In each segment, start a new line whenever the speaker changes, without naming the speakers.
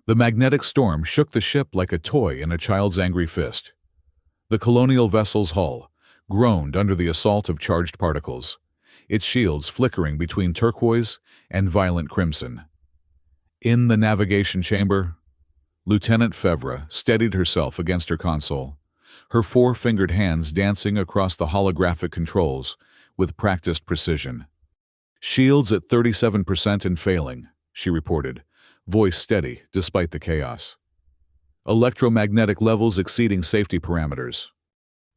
The magnetic storm shook the ship like a toy in a child's angry fist. The colonial vessel's hull groaned under the assault of charged particles, its shields flickering between turquoise and violent crimson. In the navigation chamber, Lieutenant Fevre steadied herself against her console, her four-fingered hands dancing across the holographic controls with practiced precision. "Shields at 37% and failing," she reported, voice steady despite the chaos. "Electromagnetic levels exceeding safety parameters."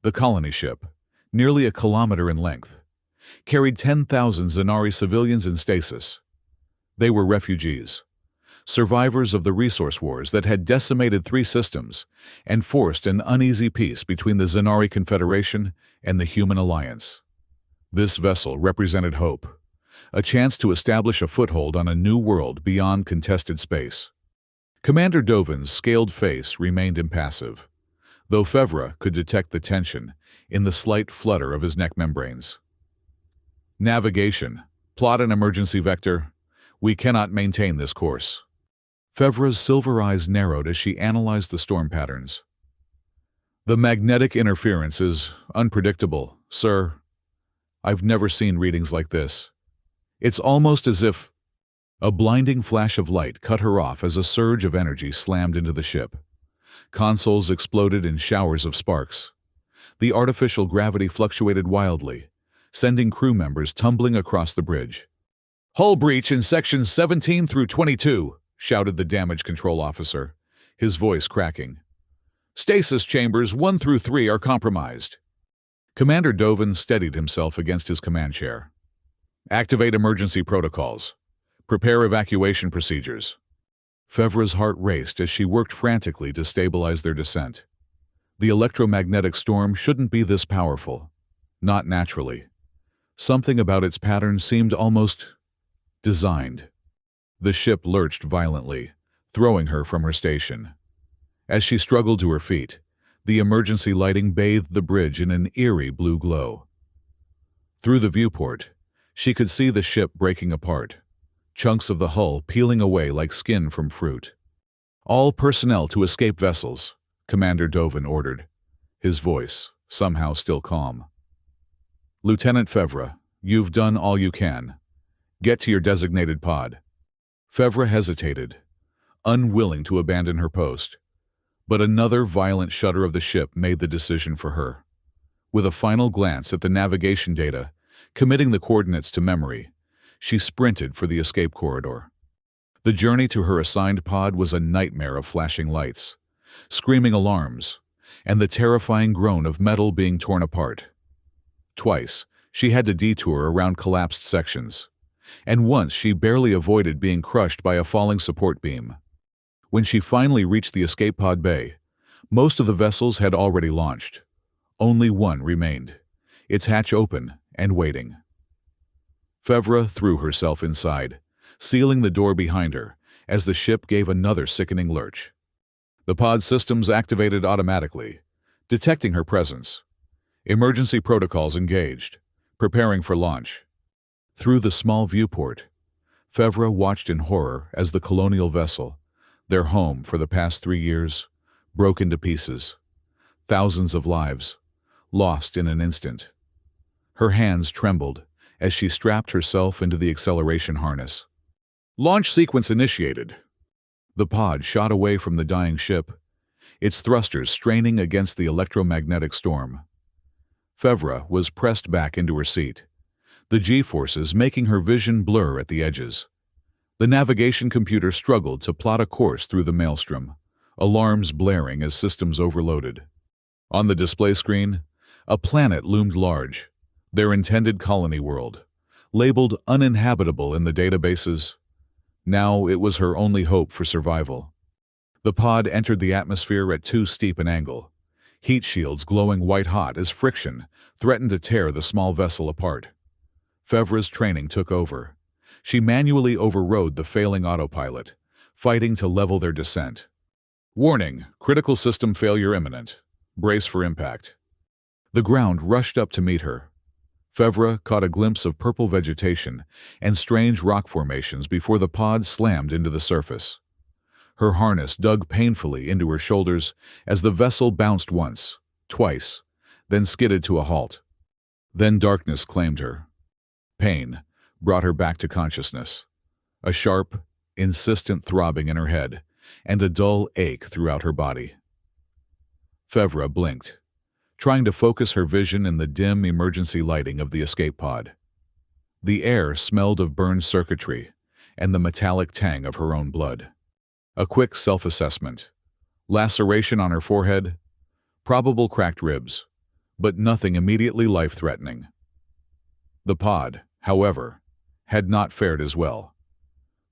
The colony ship, nearly a kilometer in length, carried 10,000 Zanari civilians in stasis. They were refugees, survivors of the resource wars that had decimated 3 systems and forced an uneasy peace between the Zanari Confederation and the Human Alliance. This vessel represented hope, a chance to establish a foothold on a new world beyond contested space. Commander Dovin's scaled face remained impassive, though Fevre could detect the tension in the slight flutter of his neck membranes. "Navigation. Plot an emergency vector. We cannot maintain this course." Fevre's silver eyes narrowed as she analyzed the storm patterns. "The magnetic interference is unpredictable, sir. I've never seen readings like this. It's almost as if—" A blinding flash of light cut her off as a surge of energy slammed into the ship. Consoles exploded in showers of sparks. The artificial gravity fluctuated wildly, sending crew members tumbling across the bridge. "Hull breach in sections 17 through 22, shouted the damage control officer, his voice cracking. "Stasis chambers 1 through 3 are compromised." Commander Dovin steadied himself against his command chair. "Activate emergency protocols. Prepare evacuation procedures." Fevre's heart raced as she worked frantically to stabilize their descent. The electromagnetic storm shouldn't be this powerful. Not naturally. Something about its pattern seemed almost designed. The ship lurched violently, throwing her from her station. As she struggled to her feet, the emergency lighting bathed the bridge in an eerie blue glow. Through the viewport, she could see the ship breaking apart, chunks of the hull peeling away like skin from fruit. "All personnel to escape vessels," Commander Dovin ordered, his voice somehow still calm. "Lieutenant Fevre, you've done all you can. Get to your designated pod." Fevre hesitated, unwilling to abandon her post, but another violent shudder of the ship made the decision for her. With a final glance at the navigation data, committing the coordinates to memory, she sprinted for the escape corridor. The journey to her assigned pod was a nightmare of flashing lights, screaming alarms, and the terrifying groan of metal being torn apart. Twice, she had to detour around collapsed sections, and once she barely avoided being crushed by a falling support beam. When she finally reached the escape pod bay, most of the vessels had already launched. Only one remained, its hatch open and waiting. Fevre threw herself inside, sealing the door behind her as the ship gave another sickening lurch. The pod systems activated automatically, detecting her presence. Emergency protocols engaged, preparing for launch. Through the small viewport, Fevre watched in horror as the colonial vessel, their home for the past 3 years, broke into pieces. Thousands of lives, lost in an instant. Her hands trembled as she strapped herself into the acceleration harness. "Launch sequence initiated." The pod shot away from the dying ship, its thrusters straining against the electromagnetic storm. Fevre was pressed back into her seat, the G-forces making her vision blur at the edges. The navigation computer struggled to plot a course through the maelstrom, alarms blaring as systems overloaded. On the display screen, a planet loomed large, their intended colony world, labeled uninhabitable in the databases. Now it was her only hope for survival. The pod entered the atmosphere at too steep an angle, heat shields glowing white-hot as friction threatened to tear the small vessel apart. Fevre's training took over. She manually overrode the failing autopilot, fighting to level their descent. "Warning, critical system failure imminent. Brace for impact." The ground rushed up to meet her. Fevre caught a glimpse of purple vegetation and strange rock formations before the pod slammed into the surface. Her harness dug painfully into her shoulders as the vessel bounced once, twice, then skidded to a halt. Then darkness claimed her. Pain brought her back to consciousness. A sharp, insistent throbbing in her head, and a dull ache throughout her body. Fevra blinked, trying to focus her vision in the dim emergency lighting of the escape pod. The air smelled of burned circuitry and the metallic tang of her own blood. A quick self-assessment. Laceration on her forehead, probable cracked ribs, but nothing immediately life-threatening. The pod, however, had not fared as well.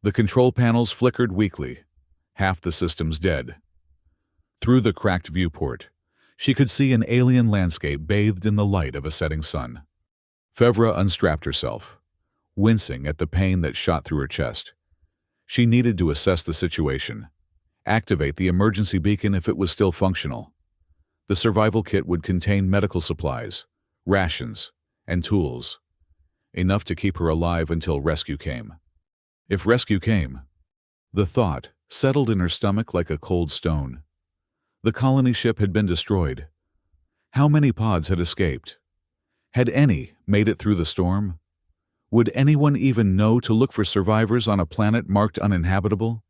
The control panels flickered weakly, half the systems dead. Through the cracked viewport, she could see an alien landscape bathed in the light of a setting sun. Fevra unstrapped herself, wincing at the pain that shot through her chest. She needed to assess the situation, activate the emergency beacon if it was still functional. The survival kit would contain medical supplies, rations, and tools, enough to keep her alive until rescue came. If rescue came, the thought settled in her stomach like a cold stone. The colony ship had been destroyed. How many pods had escaped? Had any made it through the storm? Would anyone even know to look for survivors on a planet marked uninhabitable?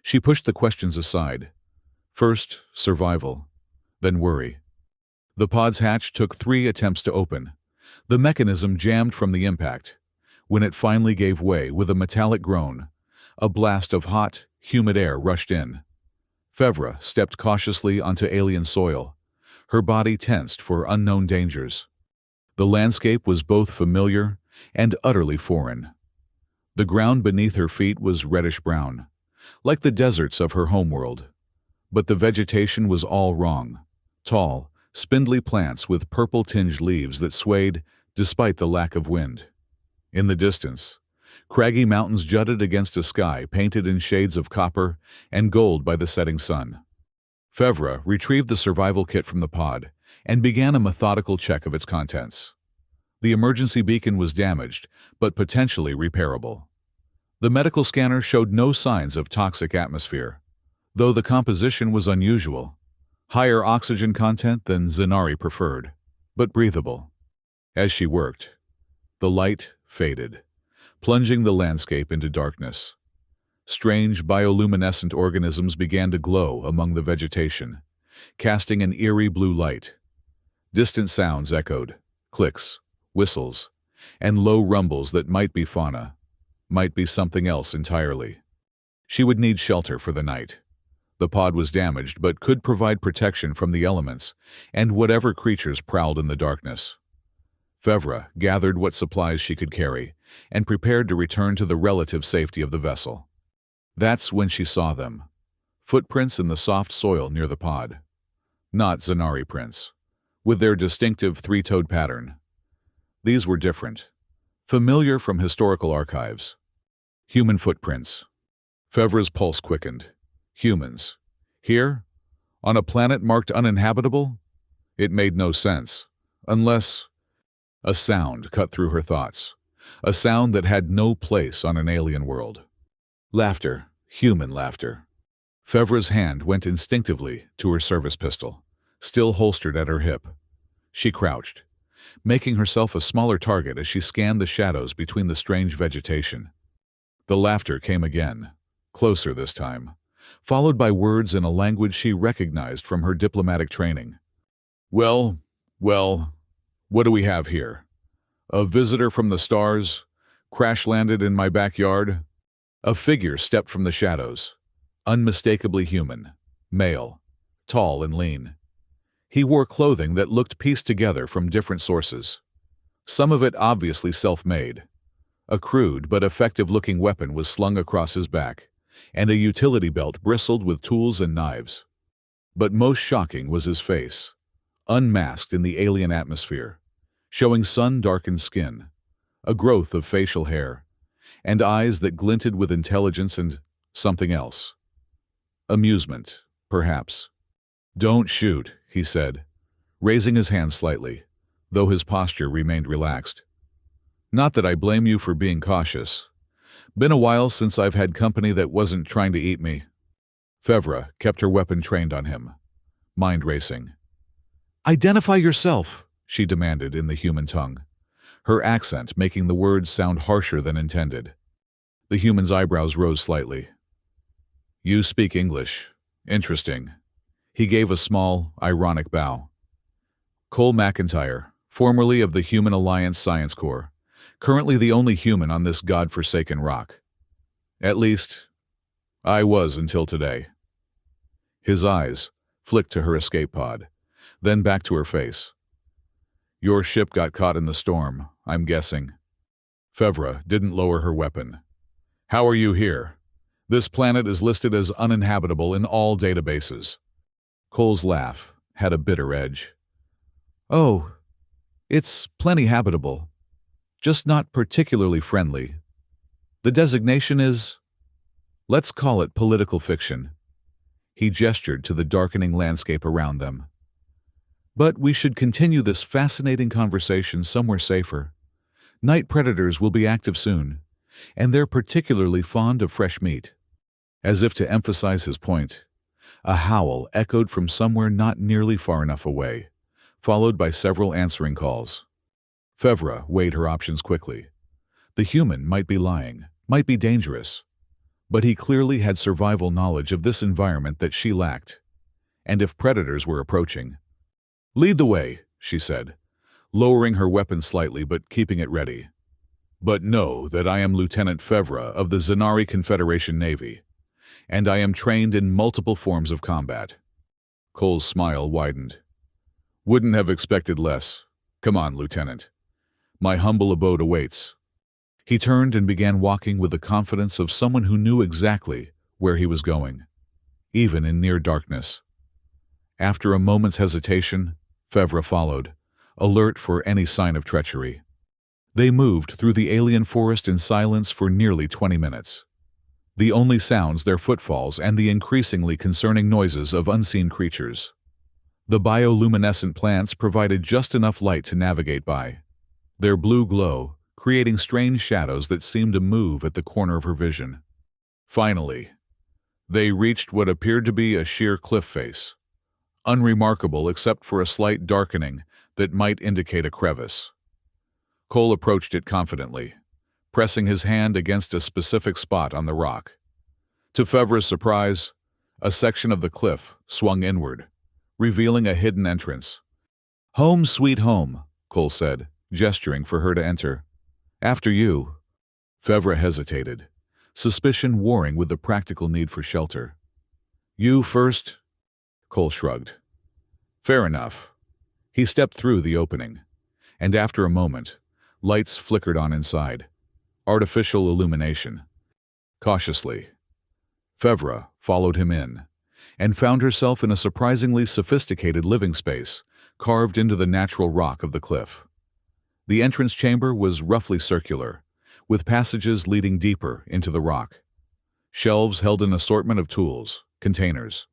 She pushed the questions aside. First, survival, then worry. The pod's hatch took 3 attempts to open. The mechanism jammed from the impact. When it finally gave way with a metallic groan, a blast of hot, humid air rushed in. Fevra stepped cautiously onto alien soil, her body tensed for unknown dangers. The landscape was both familiar and utterly foreign. The ground beneath her feet was reddish-brown, like the deserts of her homeworld. But the vegetation was all wrong. Tall, spindly plants with purple-tinged leaves that swayed despite the lack of wind. In the distance, craggy mountains jutted against a sky painted in shades of copper and gold by the setting sun. Fevra retrieved the survival kit from the pod and began a methodical check of its contents. The emergency beacon was damaged, but potentially repairable. The medical scanner showed no signs of toxic atmosphere, though the composition was unusual. Higher oxygen content than Zanari preferred, but breathable. As she worked, the light faded, plunging the landscape into darkness. Strange bioluminescent organisms began to glow among the vegetation, casting an eerie blue light. Distant sounds echoed, clicks, whistles, and low rumbles that might be fauna, might be something else entirely. She would need shelter for the night. The pod was damaged but could provide protection from the elements and whatever creatures prowled in the darkness. Fevra gathered what supplies she could carry and prepared to return to the relative safety of the vessel. That's when she saw them. Footprints in the soft soil near the pod. Not Zanari prints, with their distinctive 3-toed pattern. These were different, familiar from historical archives. Human footprints. Fevra's pulse quickened. Humans. Here? On a planet marked uninhabitable? It made no sense, unless... A sound cut through her thoughts. A sound that had no place on an alien world. Laughter. Human laughter. Fevra's hand went instinctively to her service pistol, still holstered at her hip. She crouched, making herself a smaller target as she scanned the shadows between the strange vegetation. The laughter came again, closer this time, followed by words in a language she recognized from her diplomatic training. Well, what do we have here? A visitor from the stars, crash-landed in my backyard? A figure stepped from the shadows, unmistakably human, male, tall and lean. He wore clothing that looked pieced together from different sources, some of it obviously self-made. A crude but effective-looking weapon was slung across his back, and a utility belt bristled with tools and knives. But most shocking was his face, unmasked in the alien atmosphere, showing sun-darkened skin, a growth of facial hair, and eyes that glinted with intelligence and something else. Amusement, perhaps. Don't shoot, he said, raising his hand slightly, though his posture remained relaxed. Not that I blame you for being cautious. Been a while since I've had company that wasn't trying to eat me. Fevra kept her weapon trained on him, mind racing. "Identify yourself," she demanded in the human tongue, her accent making the words sound harsher than intended. The human's eyebrows rose slightly. "You speak English. Interesting." He gave a small, ironic bow. "Cole McIntyre, formerly of the Human Alliance Science Corps, currently the only human on this god-forsaken rock. At least, I was until today." His eyes flicked to her escape pod, then back to her face. "Your ship got caught in the storm, I'm guessing." Fevra didn't lower her weapon. "How are you here? This planet is listed as uninhabitable in all databases." Cole's laugh had a bitter edge. "Oh, it's plenty habitable, just not particularly friendly. The designation is, let's call it political fiction." He gestured to the darkening landscape around them. "But we should continue this fascinating conversation somewhere safer. Night predators will be active soon, and they're particularly fond of fresh meat." As if to emphasize his point, a howl echoed from somewhere not nearly far enough away, followed by several answering calls. Fevra weighed her options quickly. The human might be lying, might be dangerous, but he clearly had survival knowledge of this environment that she lacked. And if predators were approaching, "Lead the way," she said, lowering her weapon slightly but keeping it ready. "But know that I am Lieutenant Fevra of the Zanari Confederation Navy, and I am trained in multiple forms of combat." Cole's smile widened. "Wouldn't have expected less. Come on, Lieutenant. My humble abode awaits." He turned and began walking with the confidence of someone who knew exactly where he was going, even in near darkness. After a moment's hesitation, Fevra followed, alert for any sign of treachery. They moved through the alien forest in silence for nearly 20 minutes. The only sounds their footfalls and the increasingly concerning noises of unseen creatures. The bioluminescent plants provided just enough light to navigate by, their blue glow creating strange shadows that seemed to move at the corner of her vision. Finally, they reached what appeared to be a sheer cliff face, unremarkable except for a slight darkening that might indicate a crevice. Cole approached it confidently, pressing his hand against a specific spot on the rock. To Fevra's surprise, a section of the cliff swung inward, revealing a hidden entrance. "Home sweet home," Cole said, gesturing for her to enter. "After you." Fevra hesitated, suspicion warring with the practical need for shelter. "You first?" Cole shrugged. "Fair enough." He stepped through the opening, and after a moment, lights flickered on inside. Artificial illumination. Cautiously, Fevra followed him in, and found herself in a surprisingly sophisticated living space carved into the natural rock of the cliff. The entrance chamber was roughly circular, with passages leading deeper into the rock. Shelves held an assortment of tools, containers,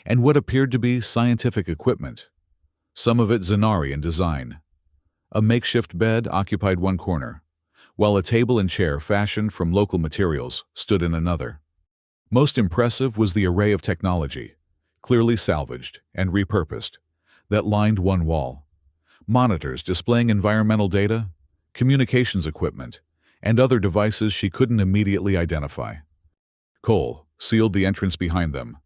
and what appeared to be scientific equipment, some of it Zanari in design. A makeshift bed occupied one corner, while a table and chair fashioned from local materials stood in another. Most impressive was the array of technology, clearly salvaged and repurposed, that lined one wall. Monitors displaying environmental data, communications equipment, and other devices she couldn't immediately identify. Cole sealed the entrance behind them,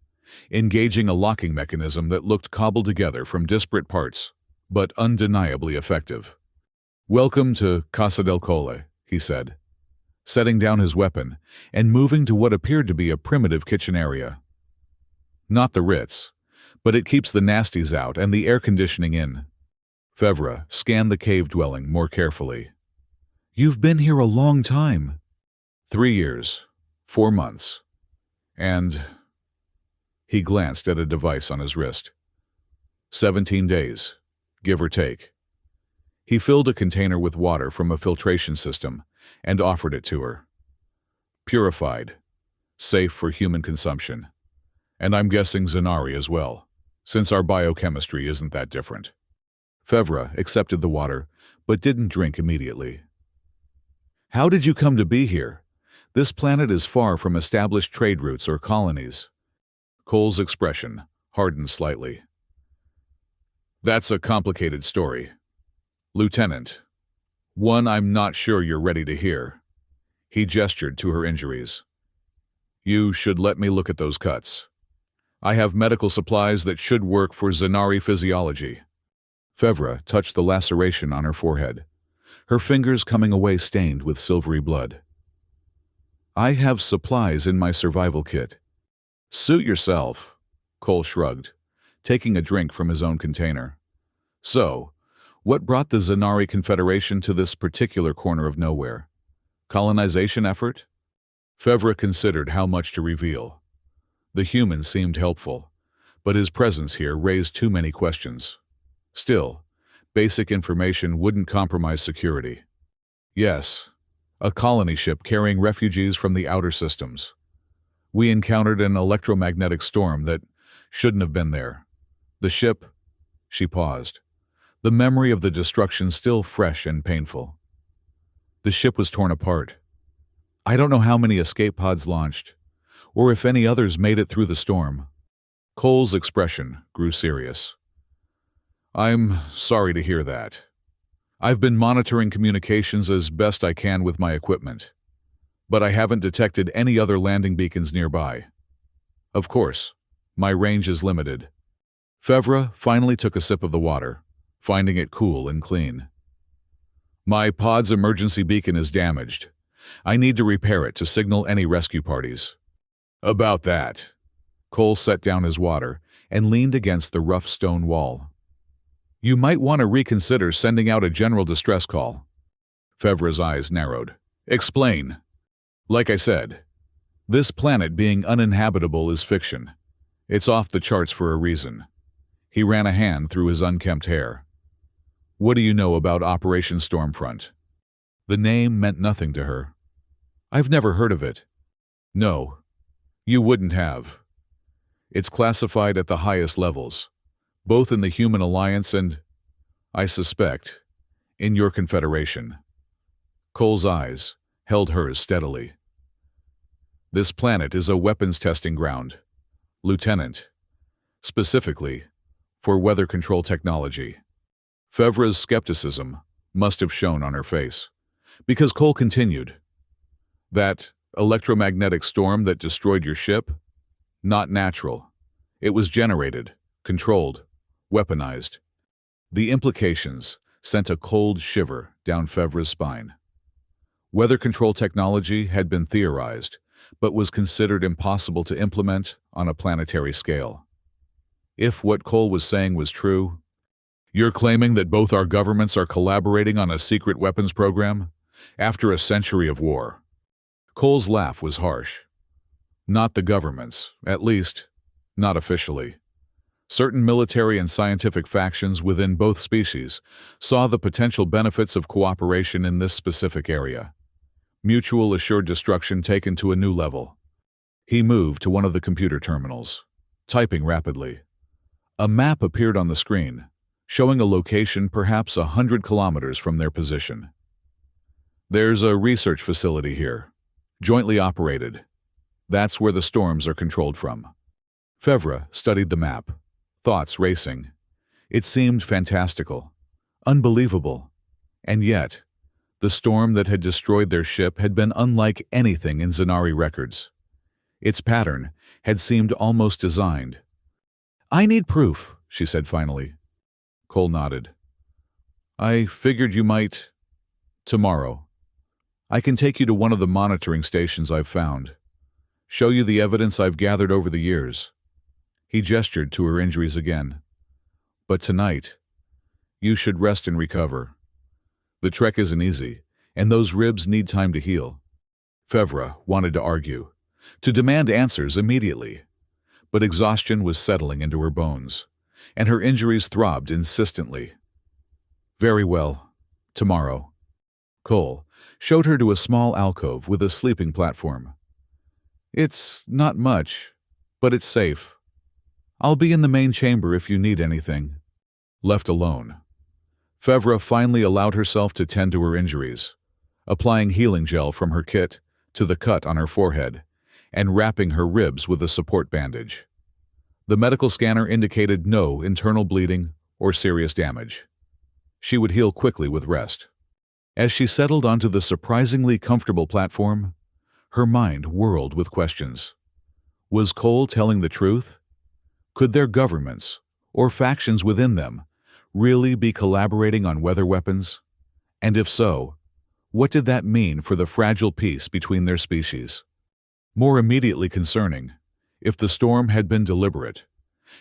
engaging a locking mechanism that looked cobbled together from disparate parts, but undeniably effective. "Welcome to Casa del Cole," he said, setting down his weapon and moving to what appeared to be a primitive kitchen area. "Not the Ritz, but it keeps the nasties out and the air conditioning in." Fevra scanned the cave dwelling more carefully. "You've been here a long time." 3 years, 4 months, and... He glanced at a device on his wrist. 17 days, give or take. He filled a container with water from a filtration system and offered it to her. "Purified, safe for human consumption. And I'm guessing Zanari as well, since our biochemistry isn't that different." Fevra accepted the water, but didn't drink immediately. "How did you come to be here? This planet is far from established trade routes or colonies." Cole's expression hardened slightly. That's a complicated story, Lieutenant. One I'm not sure you're ready to hear. He gestured to her injuries. You should let me look at those cuts. I have medical supplies that should work for Zanari physiology. Fevra touched the laceration on her forehead, her fingers coming away stained with silvery blood. I have supplies in my survival kit. Suit yourself, Cole shrugged, taking a drink from his own container. So, what brought the Zanari Confederation to this particular corner of nowhere? Colonization effort? Fevra considered how much to reveal. The human seemed helpful, but his presence here raised too many questions. Still, basic information wouldn't compromise security. Yes, a colony ship carrying refugees from the outer systems. We encountered an electromagnetic storm that shouldn't have been there. The ship... She paused, the memory of the destruction still fresh and painful. The ship was torn apart. I don't know how many escape pods launched, or if any others made it through the storm. Cole's expression grew serious. I'm sorry to hear that. I've been monitoring communications as best I can with my equipment, but I haven't detected any other landing beacons nearby. Of course, my range is limited. Fevra finally took a sip of the water, finding it cool and clean. My pod's emergency beacon is damaged. I need to repair it to signal any rescue parties. About that. Cole set down his water and leaned against the rough stone wall. You might want to reconsider sending out a general distress call. Fevra's eyes narrowed. Explain. Like I said, this planet being uninhabitable is fiction. It's off the charts for a reason. He ran a hand through his unkempt hair. What do you know about Operation Stormfront? The name meant nothing to her. I've never heard of it. No, you wouldn't have. It's classified at the highest levels, both in the Human Alliance and, I suspect, in your Confederation. Cole's eyes held hers steadily. This planet is a weapons testing ground, Lieutenant, specifically for weather control technology. Fevra's skepticism must have shown on her face, because Cole continued. That electromagnetic storm that destroyed your ship? Not natural. It was generated, controlled, weaponized. The implications sent a cold shiver down Fevra's spine. Weather control technology had been theorized, but was considered impossible to implement on a planetary scale. If what Cole was saying was true, you're claiming that both our governments are collaborating on a secret weapons program? After a century of war. Cole's laugh was harsh. Not the governments, at least, not officially. Certain military and scientific factions within both species saw the potential benefits of cooperation in this specific area. Mutual assured destruction taken to a new level. He moved to one of the computer terminals, typing rapidly. A map appeared on the screen, showing a location perhaps 100 kilometers from their position. There's a research facility here, jointly operated. That's where the storms are controlled from. Fevra studied the map, thoughts racing. It seemed fantastical, unbelievable, and yet, the storm that had destroyed their ship had been unlike anything in Zanari records. Its pattern had seemed almost designed. I need proof, she said finally. Cole nodded. I figured you might... Tomorrow. I can take you to one of the monitoring stations I've found. Show you the evidence I've gathered over the years. He gestured to her injuries again. But tonight, you should rest and recover. The trek isn't easy, and those ribs need time to heal. Fevra wanted to argue, to demand answers immediately. But exhaustion was settling into her bones, and her injuries throbbed insistently. Very well. Tomorrow. Cole showed her to a small alcove with a sleeping platform. It's not much, but it's safe. I'll be in the main chamber if you need anything. Left alone, Fevra finally allowed herself to tend to her injuries, applying healing gel from her kit to the cut on her forehead and wrapping her ribs with a support bandage. The medical scanner indicated no internal bleeding or serious damage. She would heal quickly with rest. As she settled onto the surprisingly comfortable platform, her mind whirled with questions. Was Cole telling the truth? Could their governments, or factions within them, really be collaborating on weather weapons? And if so, what did that mean for the fragile peace between their species? More immediately concerning, if the storm had been deliberate,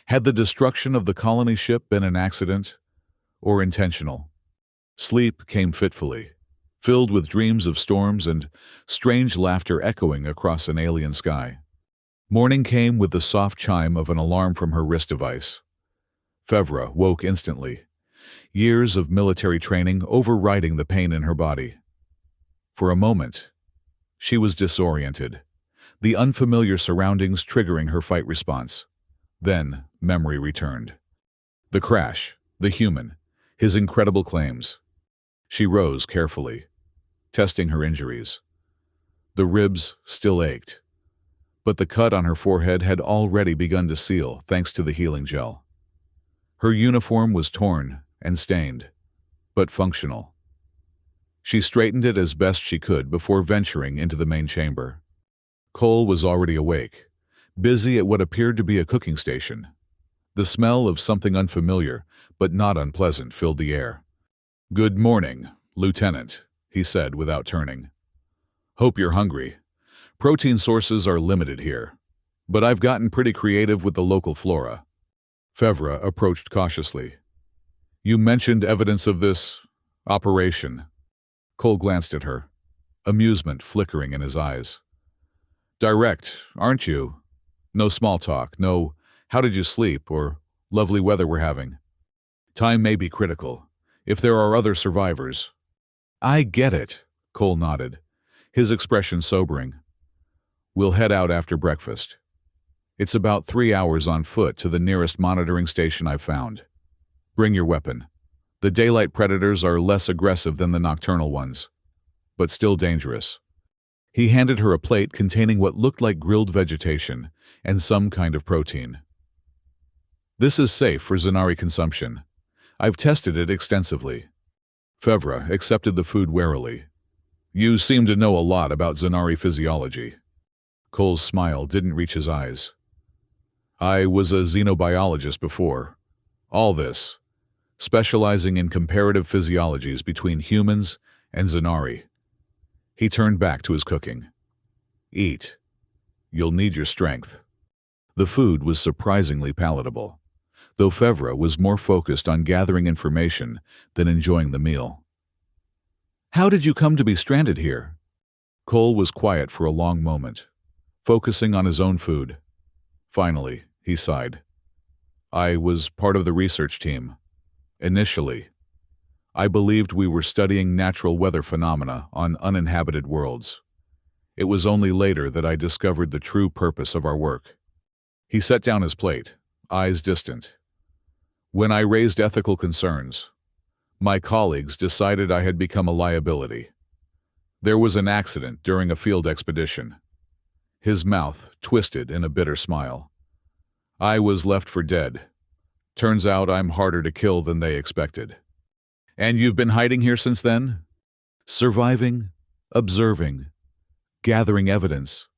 had the destruction of the colony ship been an accident or intentional? Sleep came fitfully, filled with dreams of storms and strange laughter echoing across an alien sky. Morning came with the soft chime of an alarm from her wrist device. Fevra woke instantly, years of military training overriding the pain in her body. For a moment, she was disoriented, the unfamiliar surroundings triggering her fight response. Then, memory returned. The crash, the human, his incredible claims. She rose carefully, testing her injuries. The ribs still ached, but the cut on her forehead had already begun to seal thanks to the healing gel. Her uniform was torn and stained, but functional. She straightened it as best she could before venturing into the main chamber. Cole was already awake, busy at what appeared to be a cooking station. The smell of something unfamiliar, but not unpleasant, filled the air. "Good morning, Lieutenant," he said without turning. "Hope you're hungry. Protein sources are limited here, but I've gotten pretty creative with the local flora." Fevra approached cautiously. "You mentioned evidence of this operation." Cole glanced at her, amusement flickering in his eyes. "Direct, aren't you? No small talk, no 'how did you sleep' or 'lovely weather we're having.' Time may be critical, if there are other survivors." "I get it," Cole nodded, his expression sobering. "We'll head out after breakfast. It's about 3 hours on foot to the nearest monitoring station I've found. Bring your weapon. The daylight predators are less aggressive than the nocturnal ones, but still dangerous." He handed her a plate containing what looked like grilled vegetation and some kind of protein. "This is safe for Zanari consumption. I've tested it extensively." Fevra accepted the food warily. "You seem to know a lot about Zanari physiology." Cole's smile didn't reach his eyes. "I was a xenobiologist before. All this, specializing in comparative physiologies between humans and Zanari." He turned back to his cooking. "Eat. You'll need your strength." The food was surprisingly palatable, though Fevra was more focused on gathering information than enjoying the meal. "How did you come to be stranded here?" Cole was quiet for a long moment, focusing on his own food. Finally, he sighed. "I was part of the research team. Initially, I believed we were studying natural weather phenomena on uninhabited worlds. It was only later that I discovered the true purpose of our work." He set down his plate, eyes distant. "When I raised ethical concerns, my colleagues decided I had become a liability. There was an accident during a field expedition." His mouth twisted in a bitter smile. "I was left for dead. Turns out I'm harder to kill than they expected." "And you've been hiding here since then?" "Surviving, observing, gathering evidence."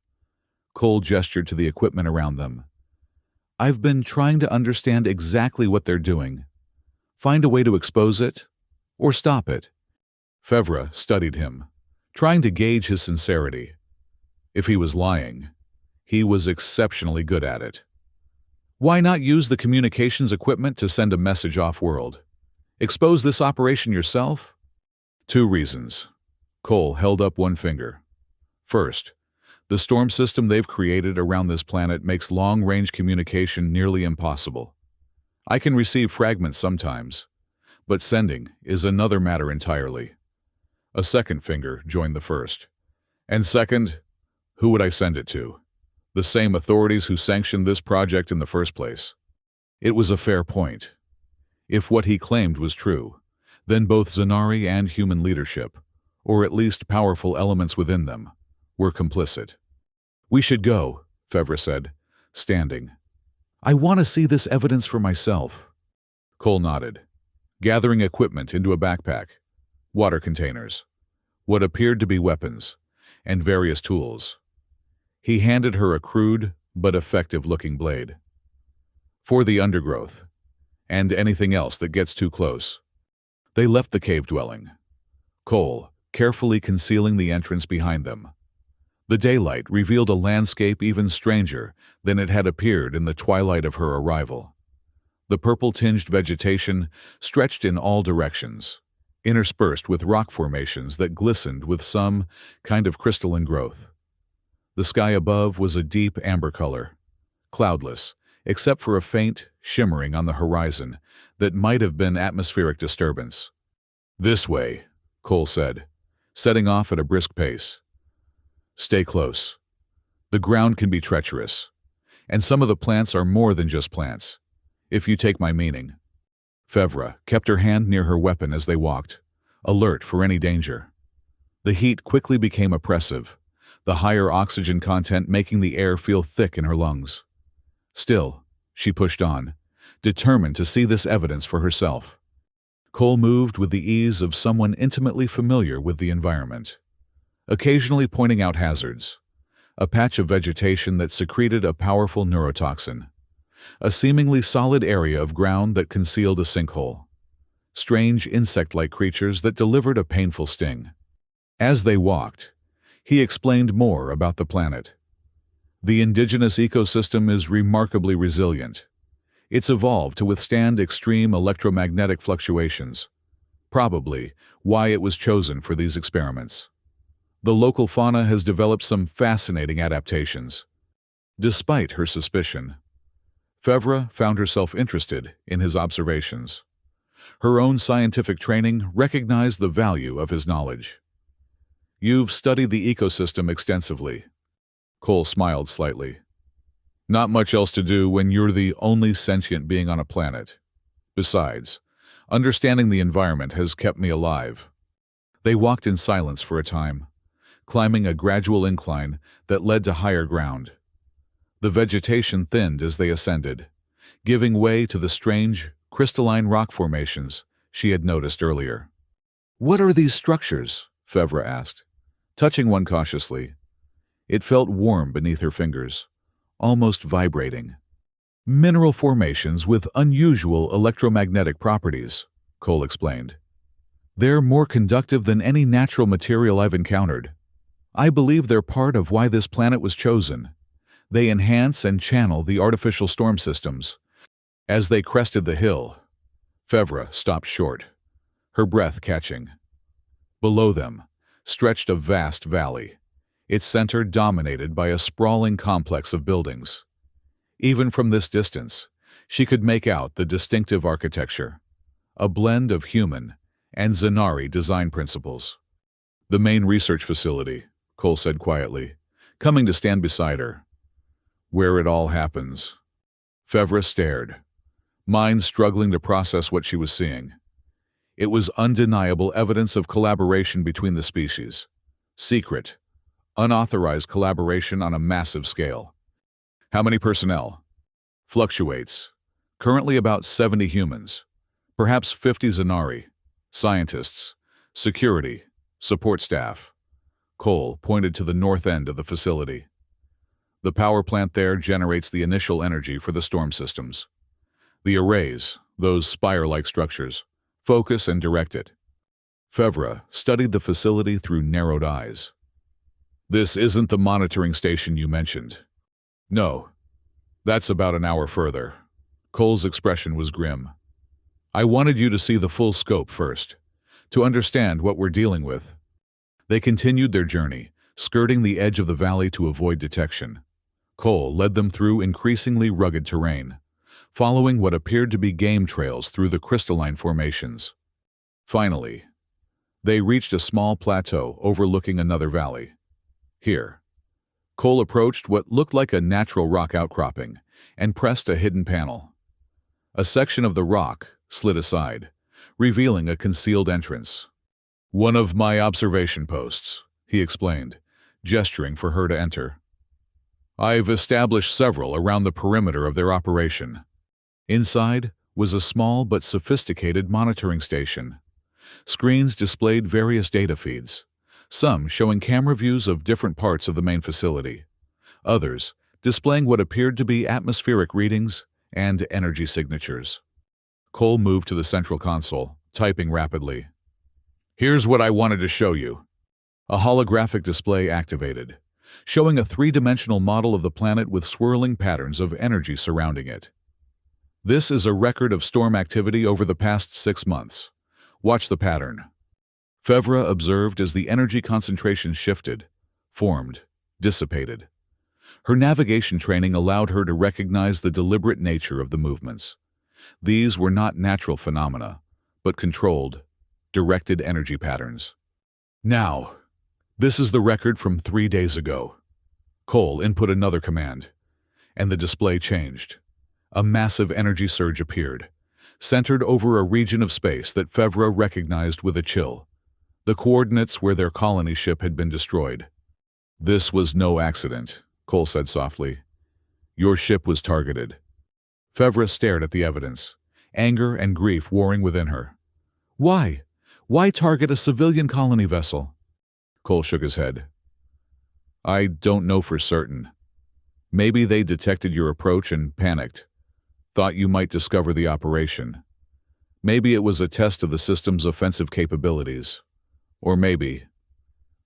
Cole gestured to the equipment around them. "I've been trying to understand exactly what they're doing. Find a way to expose it, or stop it." Fevra studied him, trying to gauge his sincerity. If he was lying, he was exceptionally good at it. "Why not use the communications equipment to send a message off-world? Expose this operation yourself?" "2 reasons." Cole held up one finger. "First, the storm system they've created around this planet makes long-range communication nearly impossible. I can receive fragments sometimes, but sending is another matter entirely." A second finger joined the first. "And second, who would I send it to? The same authorities who sanctioned this project in the first place." It was a fair point. If what he claimed was true, then both Zanari and human leadership, or at least powerful elements within them, were complicit. "We should go," Fevra said, standing. I want to see this evidence for myself. Cole nodded, gathering equipment into a backpack, water containers, what appeared to be weapons, and various tools. He handed her a crude but effective-looking blade. For the undergrowth, and anything else that gets too close. They left the cave dwelling, Cole carefully concealing the entrance behind them. The daylight revealed a landscape even stranger than it had appeared in the twilight of her arrival. The purple-tinged vegetation stretched in all directions, interspersed with rock formations that glistened with some kind of crystalline growth. The sky above was a deep amber color, cloudless, except for a faint shimmering on the horizon that might have been atmospheric disturbance. "This way," Cole said, setting off at a brisk pace. "Stay close. The ground can be treacherous, and some of the plants are more than just plants, if you take my meaning." Fevra kept her hand near her weapon as they walked, alert for any danger. The heat quickly became oppressive, the higher oxygen content making the air feel thick in her lungs. Still, she pushed on, determined to see this evidence for herself. Cole moved with the ease of someone intimately familiar with the environment, occasionally pointing out hazards, a patch of vegetation that secreted a powerful neurotoxin, a seemingly solid area of ground that concealed a sinkhole, strange insect-like creatures that delivered a painful sting. As they walked, he explained more about the planet. The indigenous ecosystem is remarkably resilient. It's evolved to withstand extreme electromagnetic fluctuations, probably why it was chosen for these experiments. The local fauna has developed some fascinating adaptations. Despite her suspicion, Fevra found herself interested in his observations. Her own scientific training recognized the value of his knowledge. "You've studied the ecosystem extensively." Cole smiled slightly. "Not much else to do when you're the only sentient being on a planet. Besides, understanding the environment has kept me alive." They walked in silence for a time, climbing a gradual incline that led to higher ground. The vegetation thinned as they ascended, giving way to the strange, crystalline rock formations she had noticed earlier. "What are these structures?" Fevra asked, touching one cautiously. It felt warm beneath her fingers, almost vibrating. "Mineral formations with unusual electromagnetic properties," Cole explained. "They're more conductive than any natural material I've encountered. I believe they're part of why this planet was chosen. They enhance and channel the artificial storm systems." As they crested the hill, Fevra stopped short, her breath catching. Below them stretched a vast valley, its center dominated by a sprawling complex of buildings. Even from this distance, she could make out the distinctive architecture, a blend of human and Zanari design principles. "The main research facility," Cole said quietly, coming to stand beside her. "Where it all happens." Fevra stared, mind struggling to process what she was seeing. It was undeniable evidence of collaboration between the species. Secret, unauthorized collaboration on a massive scale. "How many personnel?" "Fluctuates. Currently about 70 humans, perhaps 50 Zanari, scientists, security, support staff." Cole pointed to the north end of the facility. "The power plant there generates the initial energy for the storm systems. The arrays, those spire-like structures, focus and direct it." Fevra studied the facility through narrowed eyes. "This isn't the monitoring station you mentioned." "No. That's about an hour further." Cole's expression was grim. "I wanted you to see the full scope first, to understand what we're dealing with." They continued their journey, skirting the edge of the valley to avoid detection. Cole led them through increasingly rugged terrain, following what appeared to be game trails through the crystalline formations. Finally, they reached a small plateau overlooking another valley. Here, Cole approached what looked like a natural rock outcropping and pressed a hidden panel. A section of the rock slid aside, revealing a concealed entrance. "One of my observation posts," he explained, gesturing for her to enter. I've established several around the perimeter of their operation. Inside was a small but sophisticated monitoring station. Screens displayed various data feeds, some showing camera views of different parts of the main facility, others displaying what appeared to be atmospheric readings and energy signatures. Cole moved to the central console, typing rapidly. "Here's what I wanted to show you." A holographic display activated, showing a three-dimensional model of the planet with swirling patterns of energy surrounding it. "This is a record of storm activity over the past 6 months. Watch the pattern." Fevra observed as the energy concentration shifted, formed, dissipated. Her navigation training allowed her to recognize the deliberate nature of the movements. These were not natural phenomena, but controlled, directed energy patterns. "Now, this is the record from 3 days ago." Cole input another command, and the display changed. A massive energy surge appeared, centered over a region of space that Fevra recognized with a chill, the coordinates where their colony ship had been destroyed. "This was no accident," Cole said softly. "Your ship was targeted." Fevra stared at the evidence, anger and grief warring within her. "Why? Why target a civilian colony vessel?" Cole shook his head. "I don't know for certain. Maybe they detected your approach and panicked, thought you might discover the operation. Maybe it was a test of the system's offensive capabilities. Or maybe—"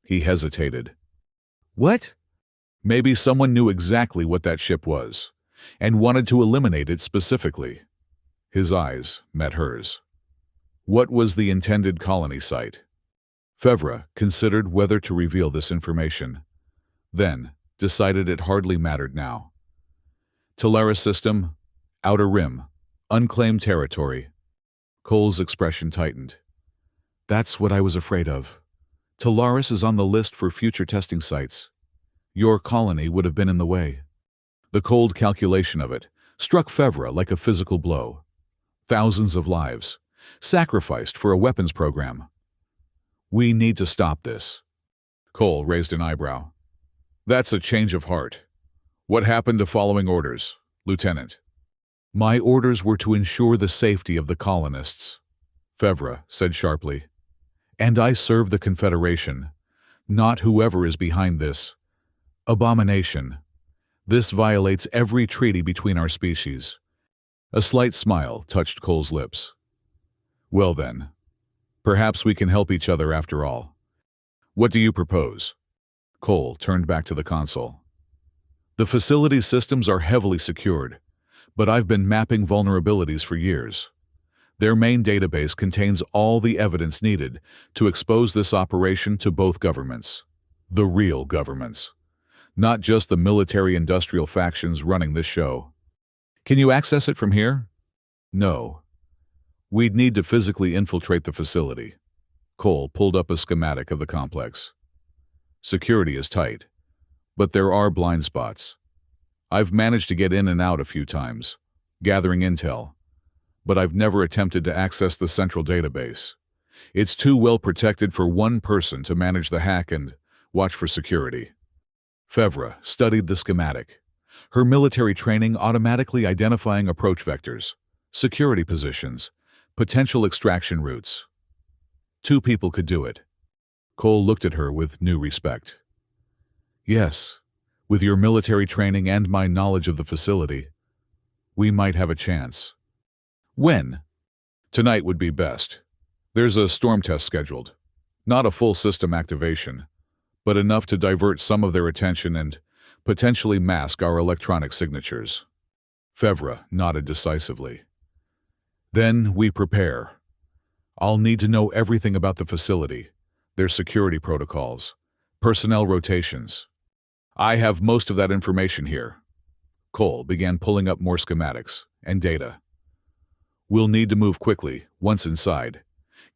He hesitated. "What?" "Maybe someone knew exactly what that ship was, and wanted to eliminate it specifically." His eyes met hers. "What was the intended colony site?" Fevra considered whether to reveal this information, then decided it hardly mattered now. "Talaris system, outer rim, unclaimed territory." Cole's expression tightened. "That's what I was afraid of. Talaris is on the list for future testing sites. Your colony would have been in the way." The cold calculation of it struck Fevra like a physical blow. Thousands of lives, sacrificed for a weapons program. "We need to stop this." Cole raised an eyebrow. "That's a change of heart. What happened to following orders, Lieutenant?" "My orders were to ensure the safety of the colonists," Fevra said sharply. "And I serve the Confederation, not whoever is behind this abomination. This violates every treaty between our species." A slight smile touched Cole's lips. "Well then, perhaps we can help each other after all. What do you propose?" Cole turned back to the console. "The facility's systems are heavily secured, but I've been mapping vulnerabilities for years. Their main database contains all the evidence needed to expose this operation to both governments. The real governments. Not just the military-industrial factions running this show." "Can you access it from here?" "No. We'd need to physically infiltrate the facility." Cole pulled up a schematic of the complex. "Security is tight, but there are blind spots. I've managed to get in and out a few times, gathering intel, but I've never attempted to access the central database. It's too well protected for one person to manage the hack and watch for security." Fevra studied the schematic, her military training automatically identifying approach vectors, security positions, potential extraction routes. 2 people could do it. Cole looked at her with new respect. "Yes, with your military training and my knowledge of the facility, we might have a chance." "When?" "Tonight would be best. There's a storm test scheduled. Not a full system activation, but enough to divert some of their attention and potentially mask our electronic signatures." Fevra nodded decisively. "Then we prepare. I'll need to know everything about the facility, their security protocols, personnel rotations. I have most of that information here." Cole began pulling up more schematics and data. "We'll need to move quickly once inside,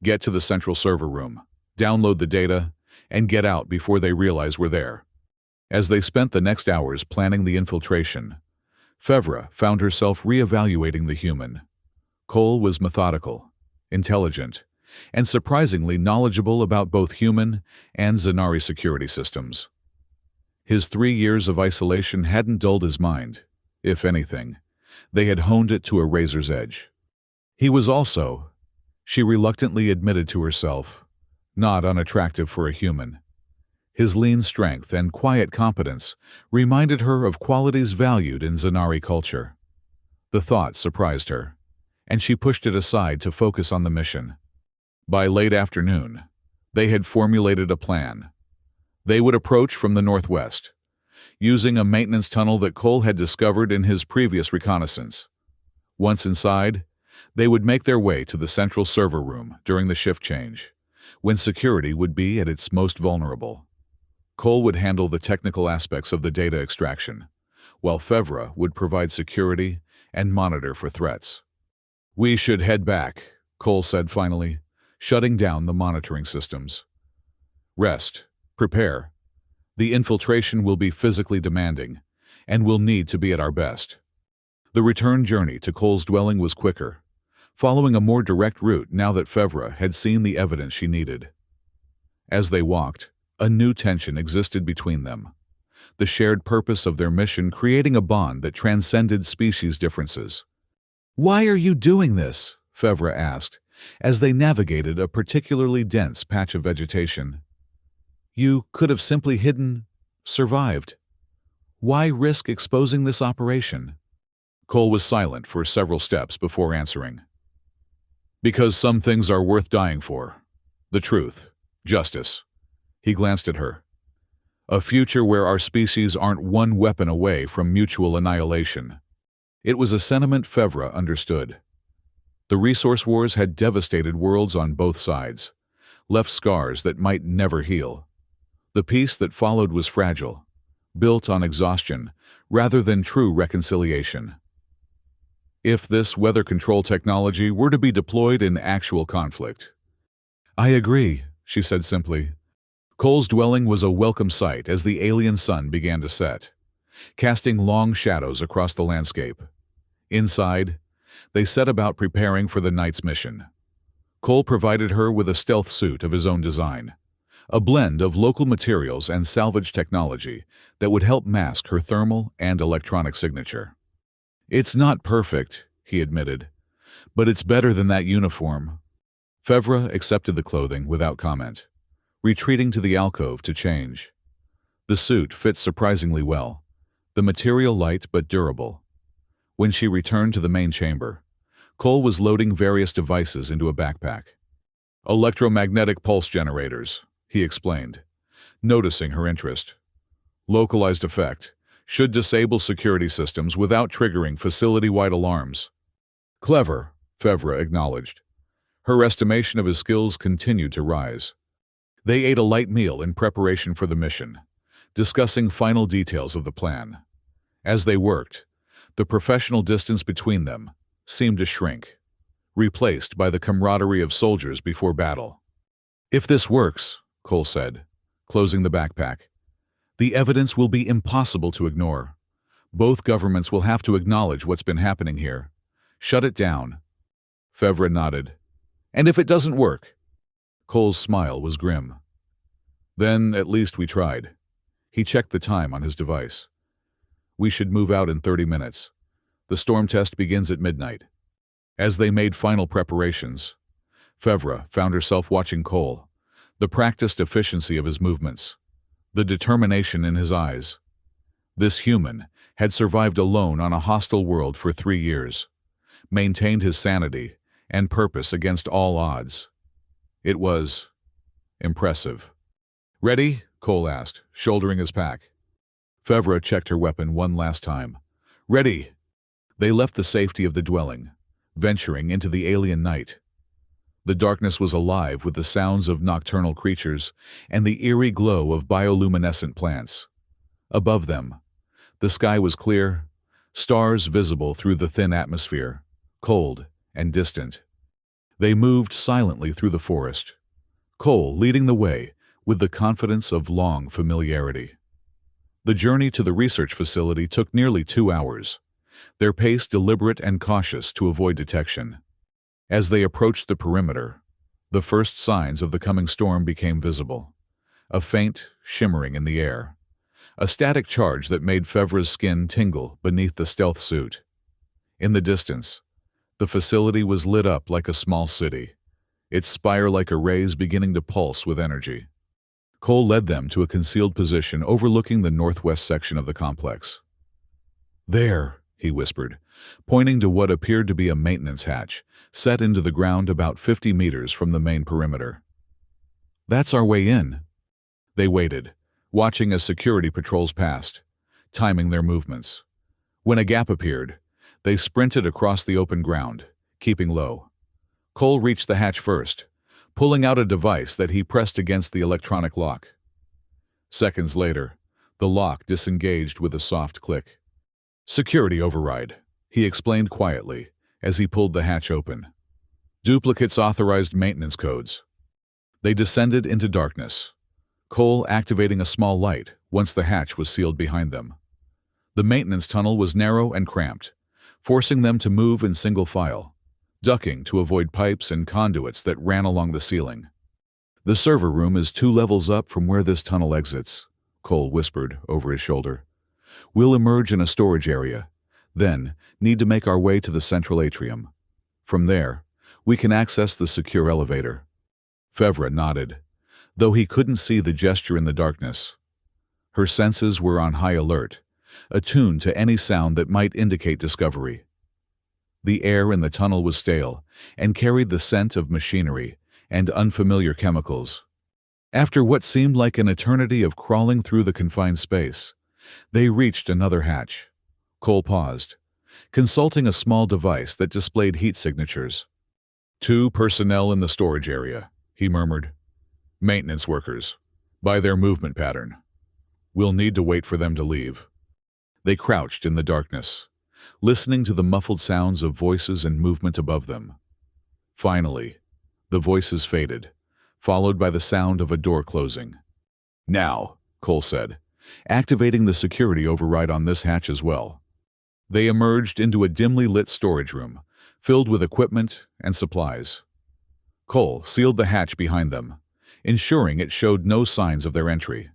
get to the central server room, download the data, and get out before they realize we're there." As they spent the next hours planning the infiltration, Fevra found herself reevaluating the human. Cole was methodical, intelligent, and surprisingly knowledgeable about both human and Zanari security systems. His 3 years of isolation hadn't dulled his mind. If anything, they had honed it to a razor's edge. He was also, she reluctantly admitted to herself, not unattractive for a human. His lean strength and quiet competence reminded her of qualities valued in Zanari culture. The thought surprised her, and she pushed it aside to focus on the mission. By late afternoon, they had formulated a plan. They would approach from the northwest, using a maintenance tunnel that Cole had discovered in his previous reconnaissance. Once inside, they would make their way to the central server room during the shift change, when security would be at its most vulnerable. Cole would handle the technical aspects of the data extraction, while Fevra would provide security and monitor for threats. "We should head back," Cole said finally, shutting down the monitoring systems. "Rest. Prepare. The infiltration will be physically demanding, and we'll need to be at our best." The return journey to Cole's dwelling was quicker, following a more direct route now that Fevra had seen the evidence she needed. As they walked, a new tension existed between them, the shared purpose of their mission creating a bond that transcended species differences. "Why are you doing this?" Fevra asked, as they navigated a particularly dense patch of vegetation. "You could have simply survived. Why risk exposing this operation?" Cole was silent for several steps before answering. "Because some things are worth dying for. The truth, justice." He glanced at her. "A future where our species aren't one weapon away from mutual annihilation." It was a sentiment Fevra understood. The resource wars had devastated worlds on both sides, left scars that might never heal. The peace that followed was fragile, built on exhaustion rather than true reconciliation. If this weather control technology were to be deployed in actual conflict. "I agree," she said simply. Cole's dwelling was a welcome sight as the alien sun began to set, casting long shadows across the landscape. Inside, they set about preparing for the night's mission. Cole provided her with a stealth suit of his own design, a blend of local materials and salvage technology that would help mask her thermal and electronic signature. "It's not perfect," he admitted, "but it's better than that uniform." Fevra accepted the clothing without comment, retreating to the alcove to change. The suit fit surprisingly well, the material light but durable. When she returned to the main chamber, Cole was loading various devices into a backpack. "Electromagnetic pulse generators," he explained, noticing her interest. "Localized effect. Should disable security systems without triggering facility-wide alarms." "Clever," Fevra acknowledged. Her estimation of his skills continued to rise. They ate a light meal in preparation for the mission, discussing final details of the plan. As they worked, the professional distance between them seemed to shrink, replaced by the camaraderie of soldiers before battle. "If this works," Cole said, closing the backpack, "the evidence will be impossible to ignore. Both governments will have to acknowledge what's been happening here. Shut it down." Fevra nodded. "And if it doesn't work?" Cole's smile was grim. "Then at least we tried." He checked the time on his device. "We should move out in 30 minutes. The storm test begins at midnight." As they made final preparations, Fevra found herself watching Cole, the practiced efficiency of his movements, the determination in his eyes. This human had survived alone on a hostile world for 3 years, maintained his sanity and purpose against all odds. It was impressive. "Ready?" Cole asked, shouldering his pack. Fevra checked her weapon one last time. "Ready!" They left the safety of the dwelling, venturing into the alien night. The darkness was alive with the sounds of nocturnal creatures and the eerie glow of bioluminescent plants. Above them, the sky was clear, stars visible through the thin atmosphere, cold and distant. They moved silently through the forest, Cole leading the way with the confidence of long familiarity. The journey to the research facility took nearly 2 hours, their pace deliberate and cautious to avoid detection. As they approached the perimeter, the first signs of the coming storm became visible, a faint shimmering in the air, a static charge that made Fevra's skin tingle beneath the stealth suit. In the distance, the facility was lit up like a small city, its spire like arrays beginning to pulse with energy. Cole led them to a concealed position overlooking the northwest section of the complex. "There," he whispered, pointing to what appeared to be a maintenance hatch, set into the ground about 50 meters from the main perimeter. "That's our way in." They waited, watching as security patrols passed, timing their movements. When a gap appeared, they sprinted across the open ground, keeping low. Cole reached the hatch first, pulling out a device that he pressed against the electronic lock. Seconds later, the lock disengaged with a soft click. "Security override," he explained quietly as he pulled the hatch open. "Duplicates authorized maintenance codes." They descended into darkness, Cole activating a small light once the hatch was sealed behind them. The maintenance tunnel was narrow and cramped, forcing them to move in single file, ducking to avoid pipes and conduits that ran along the ceiling. "The server room is 2 levels up from where this tunnel exits," Cole whispered over his shoulder. "We'll emerge in a storage area, then need to make our way to the central atrium. From there, we can access the secure elevator." Fevra nodded, though he couldn't see the gesture in the darkness. Her senses were on high alert, attuned to any sound that might indicate discovery. The air in the tunnel was stale and carried the scent of machinery and unfamiliar chemicals. After what seemed like an eternity of crawling through the confined space, they reached another hatch. Cole paused, consulting a small device that displayed heat signatures. "2 personnel in the storage area," he murmured. "Maintenance workers, by their movement pattern. We'll need to wait for them to leave." They crouched in the darkness, listening to the muffled sounds of voices and movement above them. Finally, the voices faded, followed by the sound of a door closing. "Now," Cole said, activating the security override on this hatch as well. They emerged into a dimly lit storage room, filled with equipment and supplies. Cole sealed the hatch behind them, ensuring it showed no signs of their entry.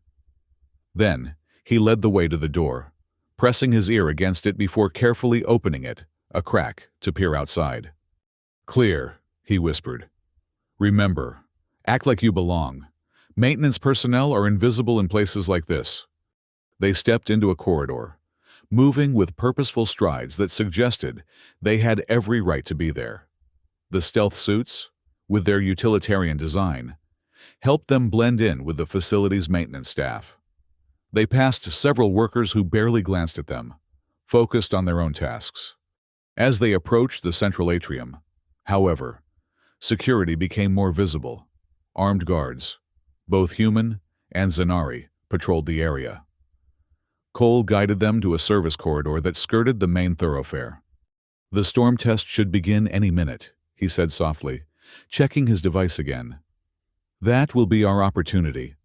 Then, he led the way to the door, pressing his ear against it before carefully opening it, a crack, to peer outside. "Clear," he whispered. "Remember, act like you belong. Maintenance personnel are invisible in places like this." They stepped into a corridor, moving with purposeful strides that suggested they had every right to be there. The stealth suits, with their utilitarian design, helped them blend in with the facility's maintenance staff. They passed several workers who barely glanced at them, focused on their own tasks. As they approached the central atrium, however, security became more visible. Armed guards, both human and Zanari, patrolled the area. Cole guided them to a service corridor that skirted the main thoroughfare. "The storm test should begin any minute," he said softly, checking his device again. "That will be our opportunity."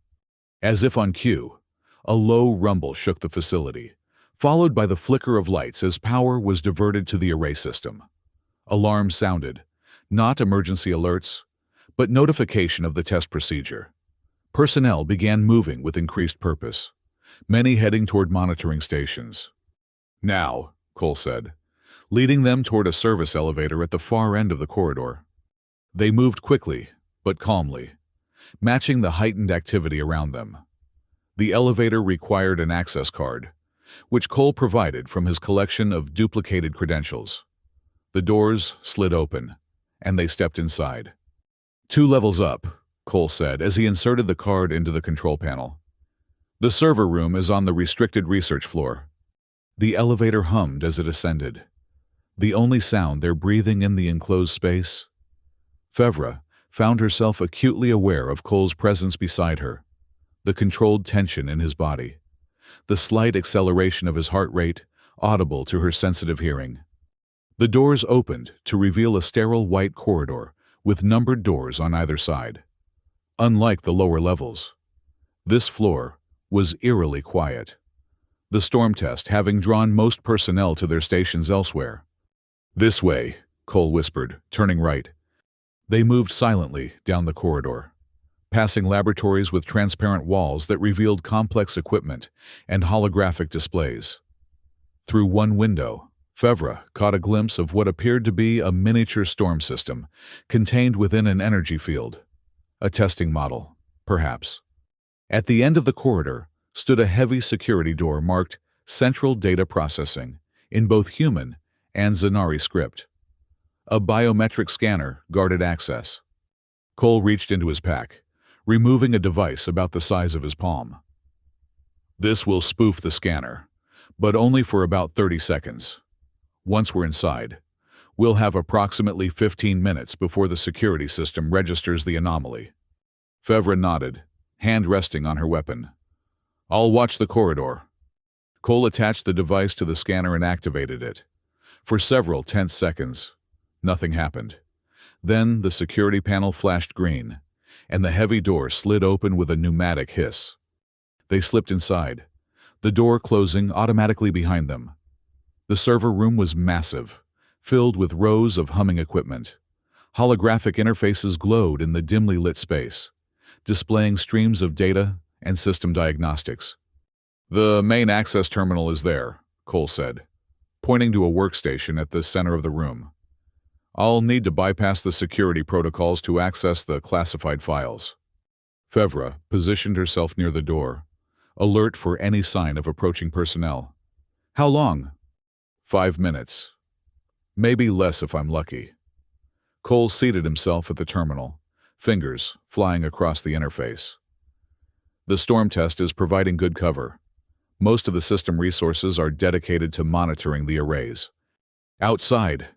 As if on cue, a low rumble shook the facility, followed by the flicker of lights as power was diverted to the array system. Alarms sounded, not emergency alerts, but notification of the test procedure. Personnel began moving with increased purpose, many heading toward monitoring stations. "Now," Cole said, leading them toward a service elevator at the far end of the corridor. They moved quickly, but calmly, matching the heightened activity around them. The elevator required an access card, which Cole provided from his collection of duplicated credentials. The doors slid open, and they stepped inside. 2 levels up," Cole said as he inserted the card into the control panel. "The server room is on the restricted research floor." The elevator hummed as it ascended, the only sound their breathing in the enclosed space. Fevra found herself acutely aware of Cole's presence beside her, the controlled tension in his body, the slight acceleration of his heart rate, audible to her sensitive hearing. The doors opened to reveal a sterile white corridor with numbered doors on either side. Unlike the lower levels, this floor was eerily quiet, the storm test having drawn most personnel to their stations elsewhere. "This way," Cole whispered, turning right. They moved silently down the corridor, passing laboratories with transparent walls that revealed complex equipment and holographic displays. Through one window, Fevra caught a glimpse of what appeared to be a miniature storm system contained within an energy field. A testing model, perhaps. At the end of the corridor stood a heavy security door marked Central Data Processing in both human and Zanari script. A biometric scanner guarded access. Cole reached into his pack, removing a device about the size of his palm. This will spoof the scanner, but only for about 30 seconds. Once we're inside, we'll have approximately 15 minutes before the security system registers the anomaly. Fevra nodded, hand resting on her weapon. I'll watch the corridor. Cole attached the device to the scanner and activated it. For several tense seconds, nothing happened. Then the security panel flashed green, and the heavy door slid open with a pneumatic hiss. They slipped inside, the door closing automatically behind them. The server room was massive, filled with rows of humming equipment. Holographic interfaces glowed in the dimly lit space, displaying streams of data and system diagnostics. The main access terminal is there, Cole said, pointing to a workstation at the center of the room. I'll need to bypass the security protocols to access the classified files. Fevra positioned herself near the door, alert for any sign of approaching personnel. How long? 5 minutes. Maybe less if I'm lucky. Cole seated himself at the terminal, fingers flying across the interface. The storm test is providing good cover. Most of the system resources are dedicated to monitoring the arrays. Outside,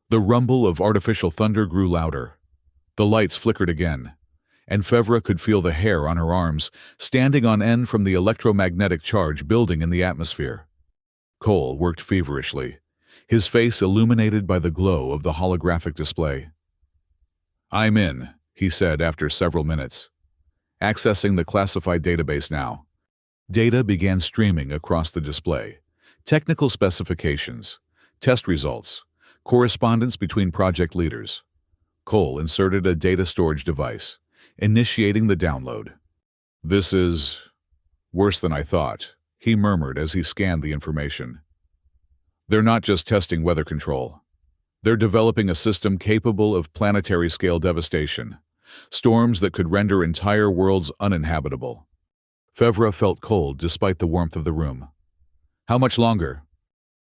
the rumble of artificial thunder grew louder. The lights flickered again, and Fevra could feel the hair on her arms standing on end from the electromagnetic charge building in the atmosphere. Cole worked feverishly, his face illuminated by the glow of the holographic display. I'm in, he said after several minutes. Accessing the classified database now. Data began streaming across the display. Technical specifications, test results, correspondence between project leaders. Cole inserted a data storage device, initiating the download. This is worse than I thought, he murmured as he scanned the information. They're not just testing weather control. They're developing a system capable of planetary-scale devastation, storms that could render entire worlds uninhabitable. Fevra felt cold despite the warmth of the room. How much longer?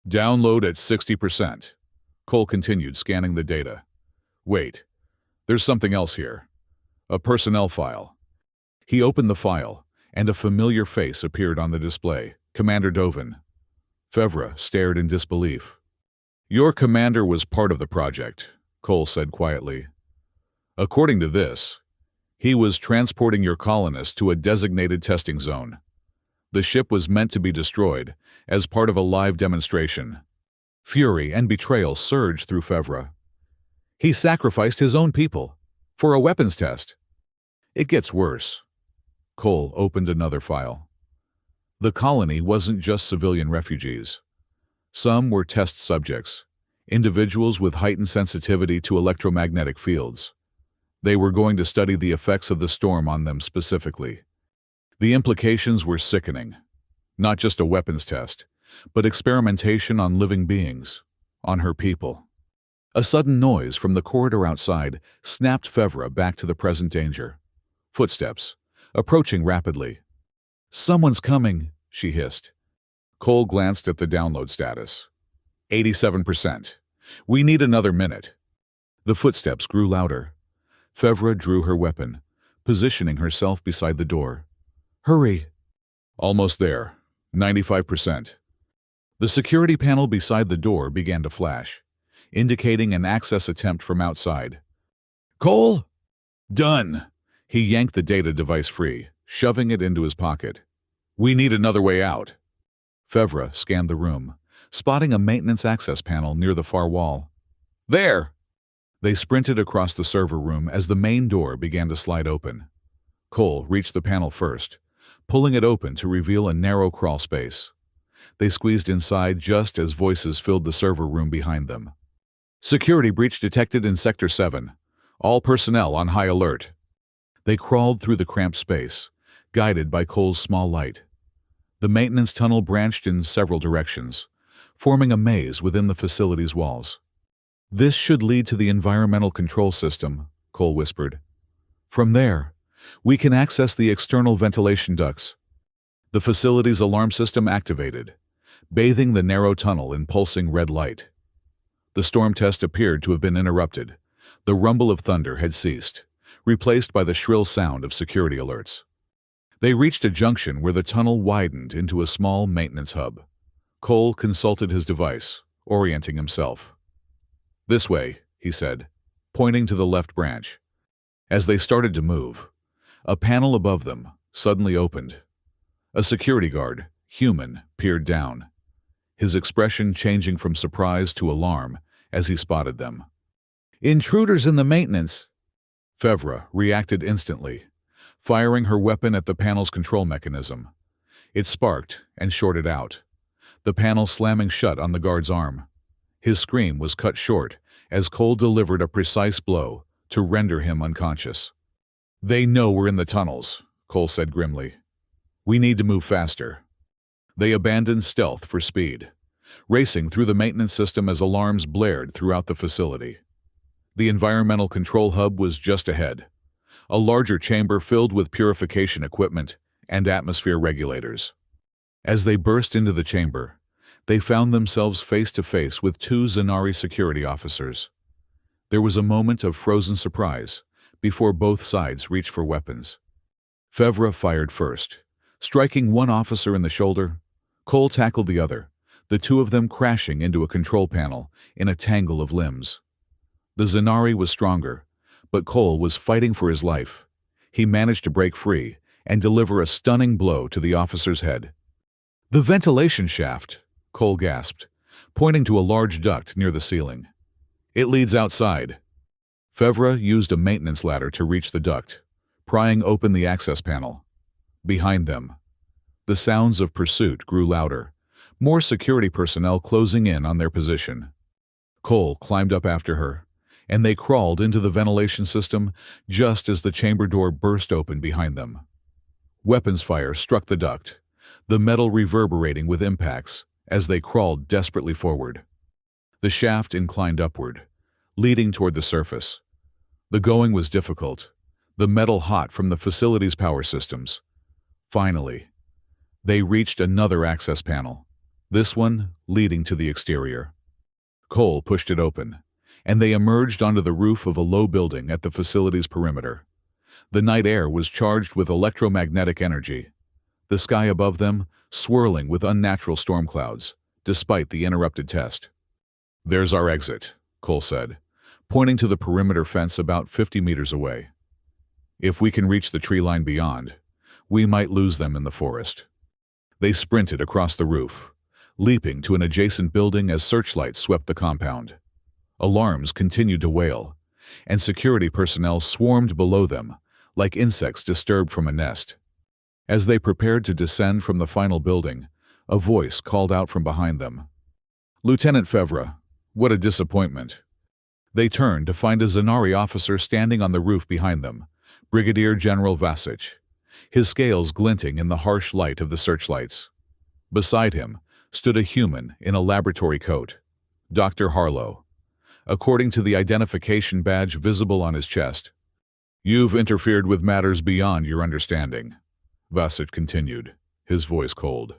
Download at 60%. Cole continued scanning the data. Wait, there's something else here. A personnel file. He opened the file, and a familiar face appeared on the display, Commander Dovin. Fevra stared in disbelief. Your commander was part of the project, Cole said quietly. According to this, he was transporting your colonists to a designated testing zone. The ship was meant to be destroyed as part of a live demonstration. Fury and betrayal surged through Fevra. He sacrificed his own people for a weapons test. It gets worse. Cole opened another file. The colony wasn't just civilian refugees. Some were test subjects, individuals with heightened sensitivity to electromagnetic fields. They were going to study the effects of the storm on them specifically. The implications were sickening. Not just a weapons test, but experimentation on living beings, on her people. A sudden noise from the corridor outside snapped Fevra back to the present danger. Footsteps, approaching rapidly. Someone's coming, she hissed. Cole glanced at the download status. 87%. We need another minute. The footsteps grew louder. Fevra drew her weapon, positioning herself beside the door. Hurry! Almost there. 95%. The security panel beside the door began to flash, indicating an access attempt from outside. Cole? Done! He yanked the data device free, shoving it into his pocket. We need another way out. Fevra scanned the room, spotting a maintenance access panel near the far wall. There! They sprinted across the server room as the main door began to slide open. Cole reached the panel first, pulling it open to reveal a narrow crawl space. They squeezed inside just as voices filled the server room behind them. Security breach detected in Sector 7. All personnel on high alert. They crawled through the cramped space, guided by Cole's small light. The maintenance tunnel branched in several directions, forming a maze within the facility's walls. "This should lead to the environmental control system," Cole whispered. "From there, we can access the external ventilation ducts." The facility's alarm system activated, bathing the narrow tunnel in pulsing red light. The storm test appeared to have been interrupted. The rumble of thunder had ceased, replaced by the shrill sound of security alerts. They reached a junction where the tunnel widened into a small maintenance hub. Cole consulted his device, orienting himself. "This way," he said, pointing to the left branch. As they started to move, a panel above them suddenly opened. A security guard, human, peered down, his expression changing from surprise to alarm as he spotted them. "Intruders in the maintenance!" Fevra reacted instantly, firing her weapon at the panel's control mechanism. It sparked and shorted out, the panel slamming shut on the guard's arm. His scream was cut short as Cole delivered a precise blow to render him unconscious. "They know we're in the tunnels," Cole said grimly. "We need to move faster." They abandoned stealth for speed, racing through the maintenance system as alarms blared throughout the facility. The environmental control hub was just ahead, a larger chamber filled with purification equipment and atmosphere regulators. As they burst into the chamber, they found themselves face to face with two Zanari security officers. There was a moment of frozen surprise before both sides reached for weapons. Fevra fired first, striking one officer in the shoulder. Cole tackled the other, the two of them crashing into a control panel in a tangle of limbs. The Zanari was stronger, but Cole was fighting for his life. He managed to break free and deliver a stunning blow to the officer's head. "The ventilation shaft," Cole gasped, pointing to a large duct near the ceiling. "It leads outside." Fevra used a maintenance ladder to reach the duct, prying open the access panel. Behind them, the sounds of pursuit grew louder, more security personnel closing in on their position. Cole climbed up after her, and they crawled into the ventilation system just as the chamber door burst open behind them. Weapons fire struck the duct, the metal reverberating with impacts as they crawled desperately forward. The shaft inclined upward, leading toward the surface. The going was difficult, the metal hot from the facility's power systems. Finally, they reached another access panel, this one leading to the exterior. Cole pushed it open, and they emerged onto the roof of a low building at the facility's perimeter. The night air was charged with electromagnetic energy, the sky above them swirling with unnatural storm clouds, despite the interrupted test. "There's our exit," Cole said, pointing to the perimeter fence about 50 meters away. "If we can reach the tree line beyond, we might lose them in the forest." They sprinted across the roof, leaping to an adjacent building as searchlights swept the compound. Alarms continued to wail, and security personnel swarmed below them, like insects disturbed from a nest. As they prepared to descend from the final building, a voice called out from behind them. "Lieutenant Fevra, what a disappointment." They turned to find a Zanari officer standing on the roof behind them, Brigadier General Vasic, his scales glinting in the harsh light of the searchlights. Beside him stood a human in a laboratory coat, Dr. Harlow, according to the identification badge visible on his chest. "You've interfered with matters beyond your understanding," Vasic continued, his voice cold.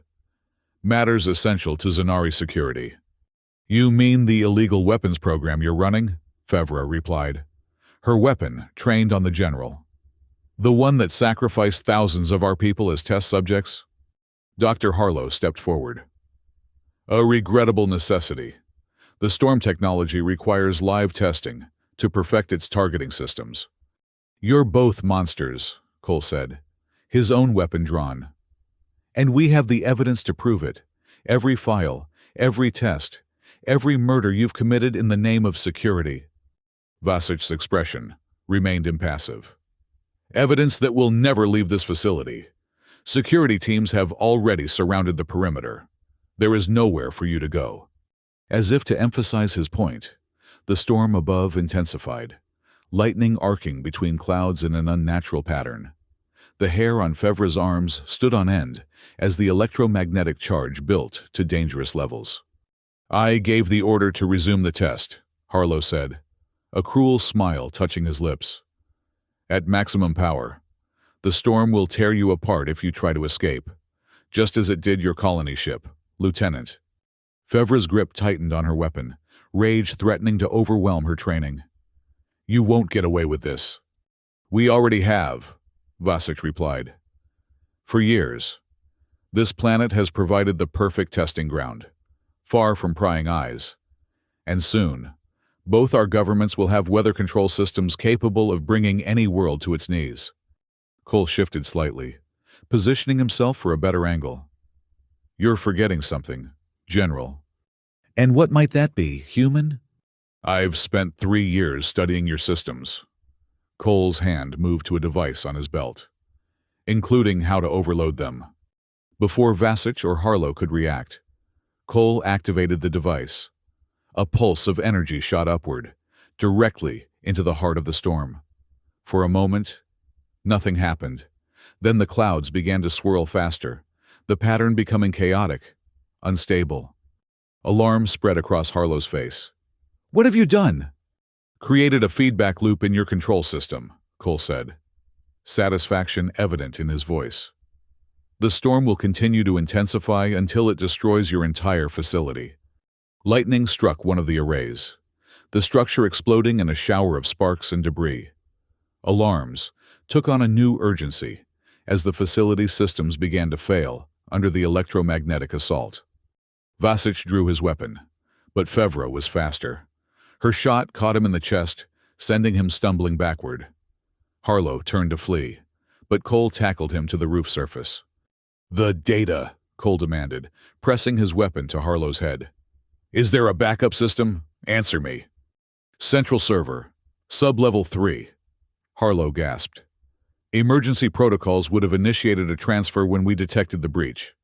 "Matters essential to Zanari security." "You mean the illegal weapons program you're running?" Fevra replied. Her weapon trained on the general. "The one that sacrificed thousands of our people as test subjects?" Dr. Harlow stepped forward. "A regrettable necessity. The storm technology requires live testing to perfect its targeting systems." "You're both monsters," Cole said, his own weapon drawn. "And we have the evidence to prove it. Every file, every test, every murder you've committed in the name of security." Vasic's expression remained impassive. "Evidence that will never leave this facility. Security teams have already surrounded the perimeter. There is nowhere for you to go." As if to emphasize his point, the storm above intensified, lightning arcing between clouds in an unnatural pattern. The hair on Fevra's arms stood on end as the electromagnetic charge built to dangerous levels. "I gave the order to resume the test," Harlow said, a cruel smile touching his lips. "At maximum power. The storm will tear you apart if you try to escape, just as it did your colony ship, Lieutenant." Fevra's grip tightened on her weapon, rage threatening to overwhelm her training. "You won't get away with this." "We already have," Vasich replied. "For years. This planet has provided the perfect testing ground, far from prying eyes. And soon, both our governments will have weather control systems capable of bringing any world to its knees." Cole shifted slightly, positioning himself for a better angle. "You're forgetting something, General." "And what might that be, human?" "I've spent 3 years studying your systems." Cole's hand moved to a device on his belt, "including how to overload them." Before Vasich or Harlow could react, Cole activated the device. A pulse of energy shot upward, directly into the heart of the storm. For a moment, nothing happened. Then the clouds began to swirl faster, the pattern becoming chaotic, unstable. Alarm spread across Harlow's face. "What have you done?" "Created a feedback loop in your control system," Cole said, satisfaction evident in his voice. "The storm will continue to intensify until it destroys your entire facility." Lightning struck one of the arrays, the structure exploding in a shower of sparks and debris. Alarms took on a new urgency as the facility's systems began to fail under the electromagnetic assault. Vasich drew his weapon, but Fevra was faster. Her shot caught him in the chest, sending him stumbling backward. Harlow turned to flee, but Cole tackled him to the roof surface. "The data," Cole demanded, pressing his weapon to Harlow's head. "Is there a backup system? Answer me." "Central server, sub-level 3. Harlow gasped. "Emergency protocols would have initiated a transfer when we detected the breach."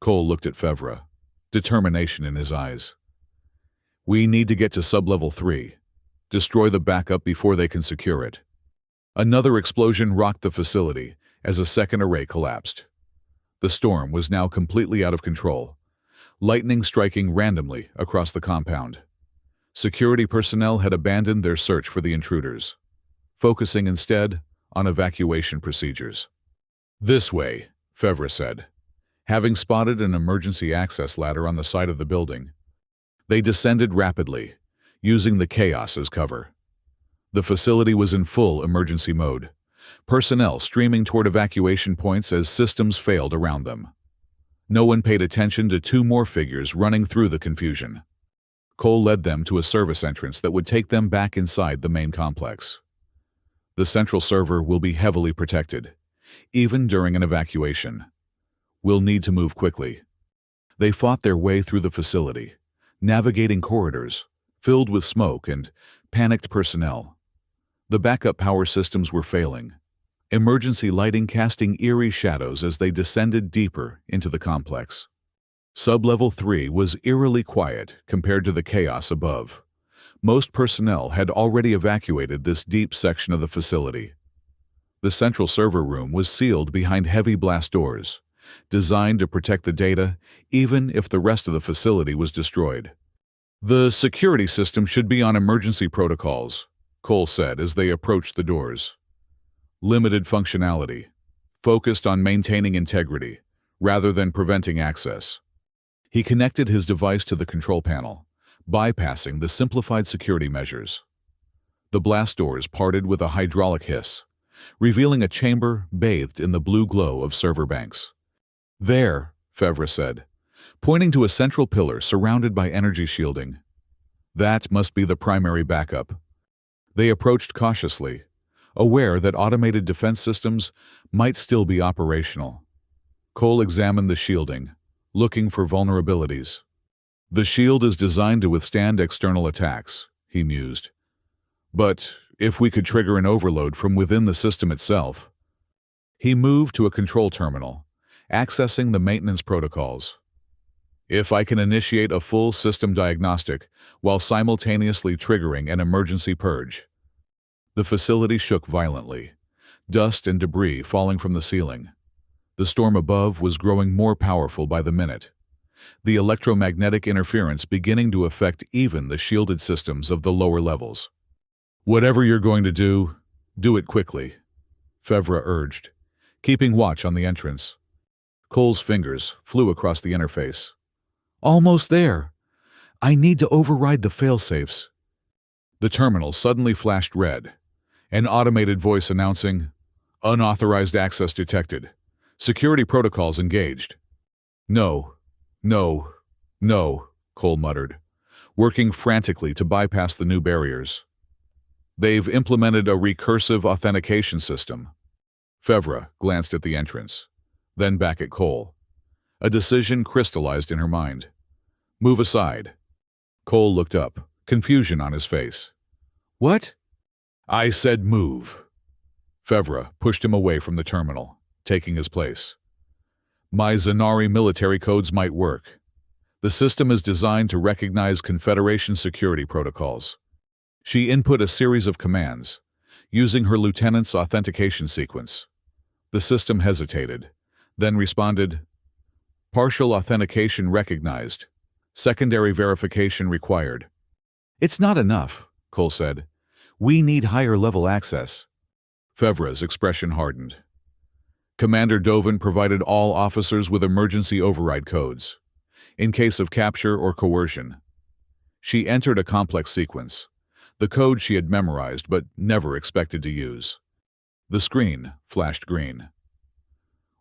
Cole looked at Fevra, determination in his eyes. "We need to get to sub-level 3. Destroy the backup before they can secure it." Another explosion rocked the facility as a second array collapsed. The storm was now completely out of control, lightning striking randomly across the compound. Security personnel had abandoned their search for the intruders, focusing instead on evacuation procedures. "This way," Fevra said, having spotted an emergency access ladder on the side of the building. They descended rapidly, using the chaos as cover. The facility was in full emergency mode, personnel streaming toward evacuation points as systems failed around them. No one paid attention to 2 more figures running through the confusion. Cole led them to a service entrance that would take them back inside the main complex. "The central server will be heavily protected, even during an evacuation. We'll need to move quickly." They fought their way through the facility, navigating corridors filled with smoke and panicked personnel. The backup power systems were failing, emergency lighting casting eerie shadows as they descended deeper into the complex. Sub-level 3 was eerily quiet compared to the chaos above. Most personnel had already evacuated this deep section of the facility. The central server room was sealed behind heavy blast doors, designed to protect the data even if the rest of the facility was destroyed. "The security system should be on emergency protocols," Cole said as they approached the doors. "Limited functionality, focused on maintaining integrity rather than preventing access." He connected his device to the control panel, bypassing the simplified security measures. The blast doors parted with a hydraulic hiss, revealing a chamber bathed in the blue glow of server banks. "There," Fevra said, pointing to a central pillar surrounded by energy shielding. "That must be the primary backup." They approached cautiously, aware that automated defense systems might still be operational. Cole examined the shielding, looking for vulnerabilities. "The shield is designed to withstand external attacks," he mused. "But if we could trigger an overload from within the system itself." He moved to a control terminal, accessing the maintenance protocols. "If I can initiate a full system diagnostic while simultaneously triggering an emergency purge." The facility shook violently, dust and debris falling from the ceiling. The storm above was growing more powerful by the minute, the electromagnetic interference beginning to affect even the shielded systems of the lower levels. "Whatever you're going to do it quickly," Fevra urged, keeping watch on the entrance. Cole's fingers flew across the interface. "Almost there. I need to override the failsafes." The terminal suddenly flashed red, an automated voice announcing, "Unauthorized access detected. Security protocols engaged." No, no, no, Cole muttered, working frantically to bypass the new barriers. "They've implemented a recursive authentication system." Fevra glanced at the entrance, then back at Cole. A decision crystallized in her mind. "Move aside." Cole looked up, confusion on his face. "What?" "I said move." Fevra pushed him away from the terminal, taking his place. "My Zanari military codes might work. The system is designed to recognize Confederation security protocols." She input a series of commands, using her lieutenant's authentication sequence. The system hesitated, then responded, "Partial authentication recognized. Secondary verification required." "It's not enough," Cole said. "We need higher-level access." Fevra's expression hardened. Commander Dovin provided all officers with emergency override codes, in case of capture or coercion. She entered a complex sequence, the code she had memorized but never expected to use. The screen flashed green.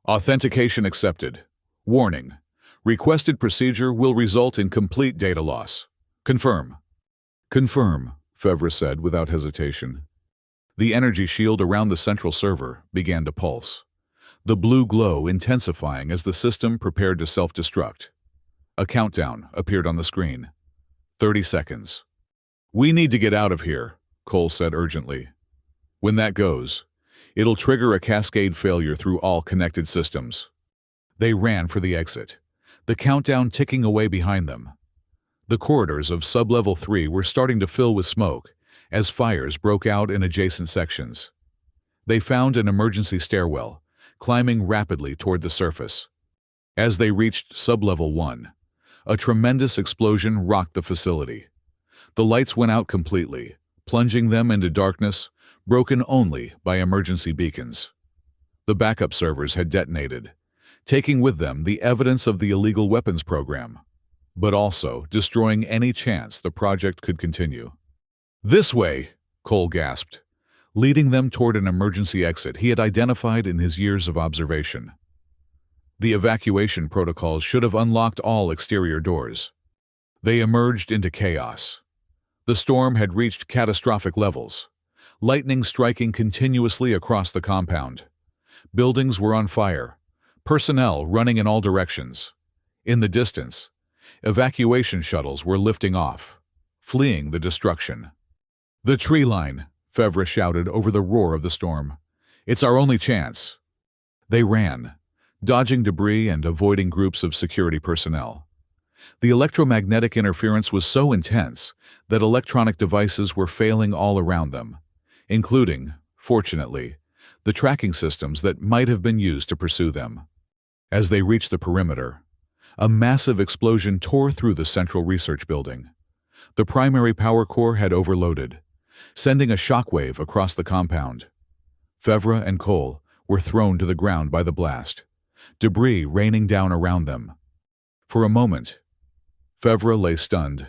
"Authentication accepted. Warning. Requested procedure will result in complete data loss. Confirm." "Confirm," Fevra said without hesitation. The energy shield around the central server began to pulse, the blue glow intensifying as the system prepared to self-destruct. A countdown appeared on the screen. 30 seconds. "We need to get out of here," Cole said urgently. "When that goes, it'll trigger a cascade failure through all connected systems." They ran for the exit, the countdown ticking away behind them. The corridors of Sublevel 3 were starting to fill with smoke as fires broke out in adjacent sections. They found an emergency stairwell, climbing rapidly toward the surface. As they reached Sublevel 1, a tremendous explosion rocked the facility. The lights went out completely, plunging them into darkness, broken only by emergency beacons. The backup servers had detonated, taking with them the evidence of the illegal weapons program, but also destroying any chance the project could continue. "This way," Cole gasped, leading them toward an emergency exit he had identified in his years of observation. The evacuation protocols should have unlocked all exterior doors. They emerged into chaos. The storm had reached catastrophic levels, lightning striking continuously across the compound. Buildings were on fire, personnel running in all directions. In the distance, evacuation shuttles were lifting off, fleeing the destruction. "The tree line," Fevra shouted over the roar of the storm. "It's our only chance." They ran, dodging debris and avoiding groups of security personnel. The electromagnetic interference was so intense that electronic devices were failing all around them, including, fortunately, the tracking systems that might have been used to pursue them. As they reached the perimeter, a massive explosion tore through the central research building. The primary power core had overloaded, sending a shockwave across the compound. Fevra and Cole were thrown to the ground by the blast, debris raining down around them. For a moment, Fevra lay stunned,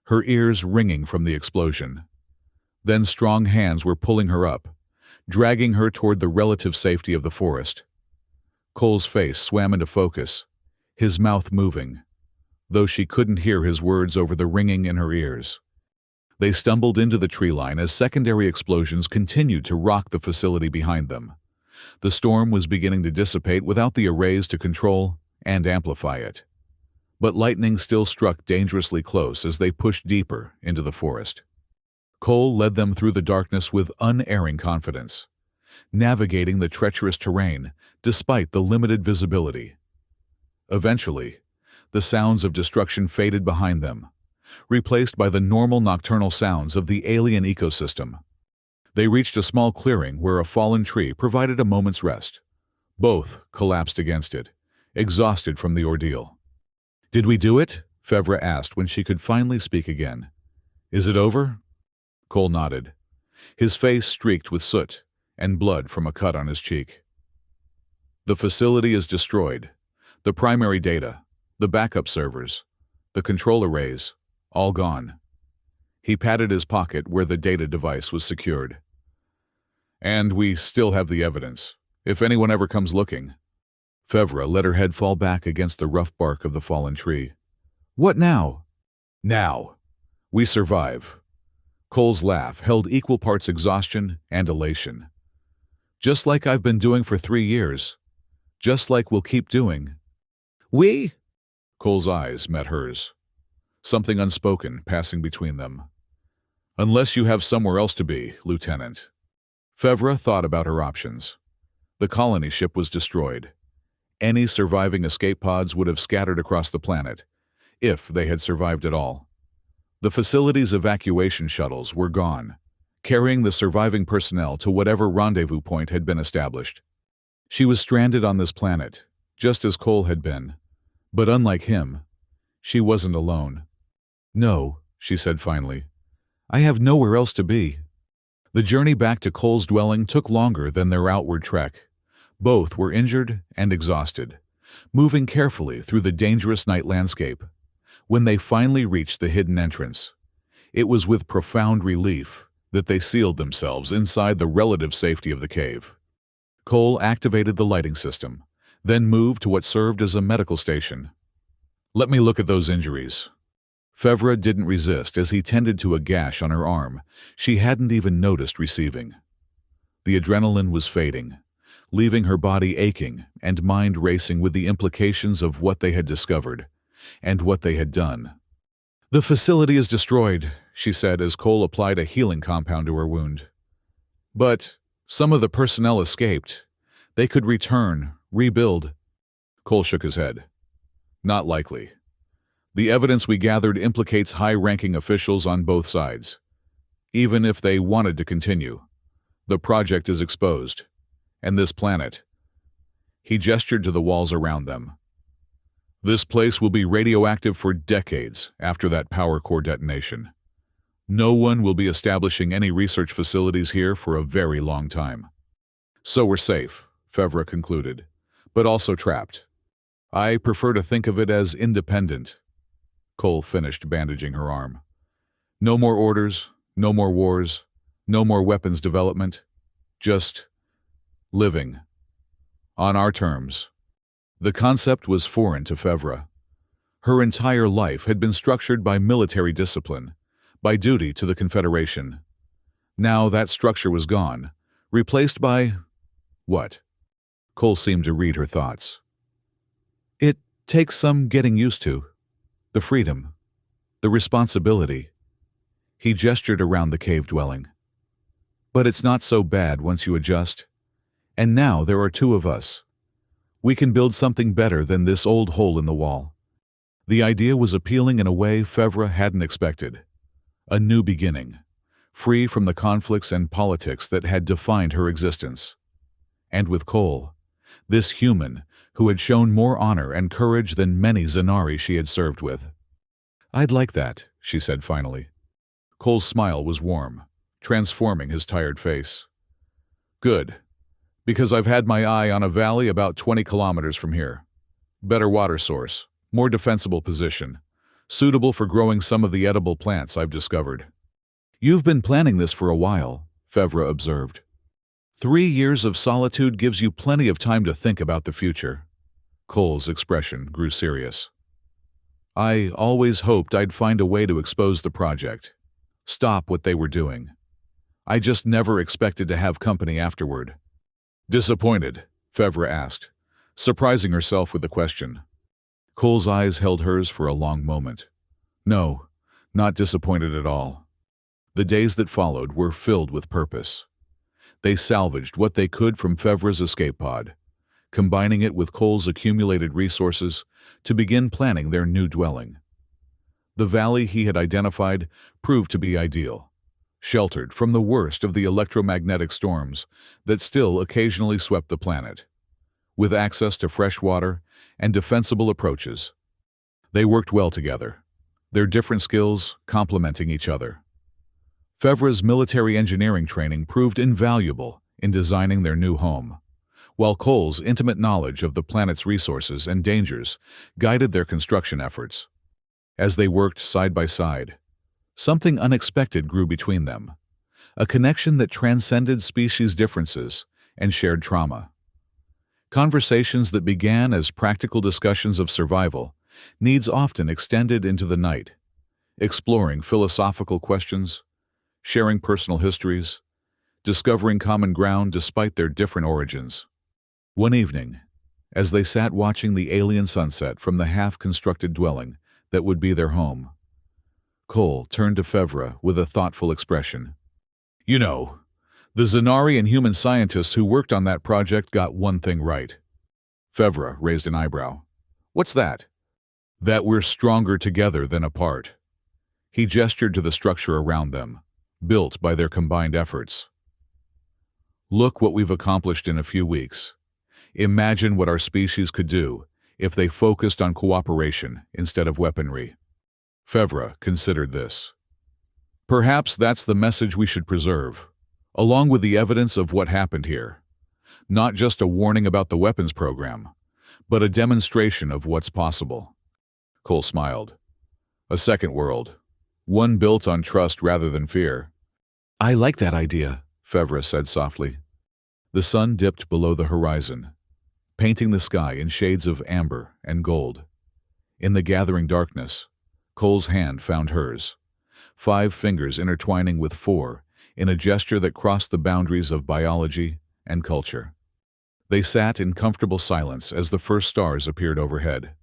her ears ringing from the explosion. Then strong hands were pulling her up, dragging her toward the relative safety of the forest. Cole's face swam into focus, his mouth moving, though she couldn't hear his words over the ringing in her ears. They stumbled into the tree line as secondary explosions continued to rock the facility behind them. The storm was beginning to dissipate without the arrays to control and amplify it. But lightning still struck dangerously close as they pushed deeper into the forest. Cole led them through the darkness with unerring confidence, navigating the treacherous terrain despite the limited visibility. Eventually, the sounds of destruction faded behind them, replaced by the normal nocturnal sounds of the alien ecosystem. They reached a small clearing where a fallen tree provided a moment's rest. Both collapsed against it, exhausted from the ordeal. "Did we do it?" Fevra asked when she could finally speak again. "Is it over?" Cole nodded, his face streaked with soot and blood from a cut on his cheek. "The facility is destroyed. The primary data, the backup servers, the control arrays, all gone." He patted his pocket where the data device was secured. "And we still have the evidence, if anyone ever comes looking." Fevra let her head fall back against the rough bark of the fallen tree. "What now?" "Now. We survive." Cole's laugh held equal parts exhaustion and elation. "Just like I've been doing for 3 years. Just like we'll keep doing." "We?" Cole's eyes met hers, something unspoken passing between them. "Unless you have somewhere else to be, Lieutenant." Fevra thought about her options. The colony ship was destroyed. Any surviving escape pods would have scattered across the planet, if they had survived at all. The facility's evacuation shuttles were gone, carrying the surviving personnel to whatever rendezvous point had been established. She was stranded on this planet, just as Cole had been. But unlike him, she wasn't alone. "No," she said finally. "I have nowhere else to be." The journey back to Cole's dwelling took longer than their outward trek. Both were injured and exhausted, moving carefully through the dangerous night landscape. When they finally reached the hidden entrance, it was with profound relief that they sealed themselves inside the relative safety of the cave. Cole activated the lighting system, then moved to what served as a medical station. "Let me look at those injuries." Fevra didn't resist as he tended to a gash on her arm she hadn't even noticed receiving. The adrenaline was fading, leaving her body aching and mind racing with the implications of what they had discovered and what they had done. "The facility is destroyed," she said as Cole applied a healing compound to her wound. "But some of the personnel escaped. They could return, rebuild." Cole shook his head. "Not likely. The evidence we gathered implicates high-ranking officials on both sides. Even if they wanted to continue, the project is exposed. And this planet." He gestured to the walls around them. "This place will be radioactive for decades after that power core detonation. No one will be establishing any research facilities here for a very long time." "So we're safe," Fevra concluded, "but also trapped. I prefer to think of it as independent." Cole finished bandaging her arm. "No more orders, no more wars, no more weapons development. Just living. On our terms." The concept was foreign to Fevra. Her entire life had been structured by military discipline, by duty to the Confederation. Now that structure was gone, replaced by what? Cole seemed to read her thoughts. "It takes some getting used to. The freedom. The responsibility." He gestured around the cave dwelling. "But it's not so bad once you adjust. And now there are 2 of us. We can build something better than this old hole in the wall." The idea was appealing in a way Fevra hadn't expected. A new beginning, free from the conflicts and politics that had defined her existence. And with Cole, this human who had shown more honor and courage than many Zanari she had served with. "I'd like that," she said finally. Cole's smile was warm, transforming his tired face. "Good. Because I've had my eye on a valley about 20 kilometers from here. Better water source, more defensible position, suitable for growing some of the edible plants I've discovered." "You've been planning this for a while," Fevra observed. 3 years of solitude gives you plenty of time to think about the future." Cole's expression grew serious. "I always hoped I'd find a way to expose the project, stop what they were doing. I just never expected to have company afterward." "Disappointed?" Fevra asked, surprising herself with the question. Cole's eyes held hers for a long moment. "No, not disappointed at all." The days that followed were filled with purpose. They salvaged what they could from Fevra's escape pod, combining it with Cole's accumulated resources to begin planning their new dwelling. The valley he had identified proved to be ideal, sheltered from the worst of the electromagnetic storms that still occasionally swept the planet, with access to fresh water and defensible approaches. They worked well together, their different skills complementing each other. Fevra's military engineering training proved invaluable in designing their new home, while Cole's intimate knowledge of the planet's resources and dangers guided their construction efforts. As they worked side by side, something unexpected grew between them, a connection that transcended species differences and shared trauma. Conversations that began as practical discussions of survival needs often extended into the night, exploring philosophical questions, sharing personal histories, discovering common ground despite their different origins. One evening, as they sat watching the alien sunset from the half-constructed dwelling that would be their home, Cole turned to Fevra with a thoughtful expression. "You know, the Zanari and human scientists who worked on that project got one thing right." Fevra raised an eyebrow. "What's that?" "That we're stronger together than apart." He gestured to the structure around them, built by their combined efforts. "Look what we've accomplished in a few weeks. Imagine what our species could do if they focused on cooperation instead of weaponry." Fevra considered this. "Perhaps that's the message we should preserve, along with the evidence of what happened here. Not just a warning about the weapons program, but a demonstration of what's possible." Cole smiled. "A second world, one built on trust rather than fear." "I like that idea," Fevra said softly. The sun dipped below the horizon, painting the sky in shades of amber and gold. In the gathering darkness, Cole's hand found hers, 5 fingers intertwining with 4 in a gesture that crossed the boundaries of biology and culture. They sat in comfortable silence as the first stars appeared overhead.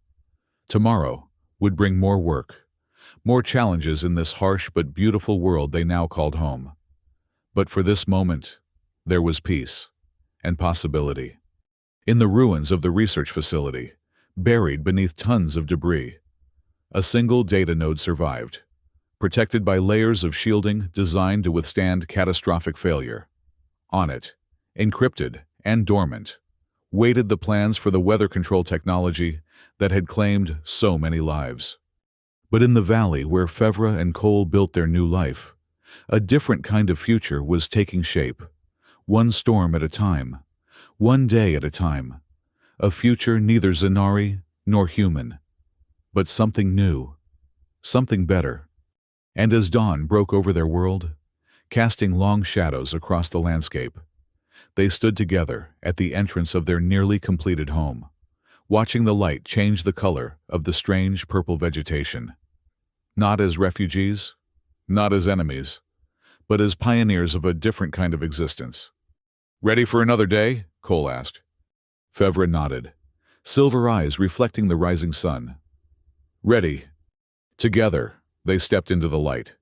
Tomorrow would bring more work, more challenges in this harsh but beautiful world they now called home. But for this moment, there was peace and possibility. In the ruins of the research facility, buried beneath tons of debris, a single data node survived, protected by layers of shielding designed to withstand catastrophic failure. On it, encrypted and dormant, waited the plans for the weather control technology that had claimed so many lives. But in the valley where Fevra and Cole built their new life, a different kind of future was taking shape, one storm at a time, one day at a time, a future neither Zanari nor human, but something new, something better. And as dawn broke over their world, casting long shadows across the landscape, they stood together at the entrance of their nearly completed home, watching the light change the color of the strange purple vegetation. Not as refugees, not as enemies, but as pioneers of a different kind of existence. "Ready for another day?" Cole asked. Fevra nodded, silver eyes reflecting the rising sun. "Ready." Together, they stepped into the light,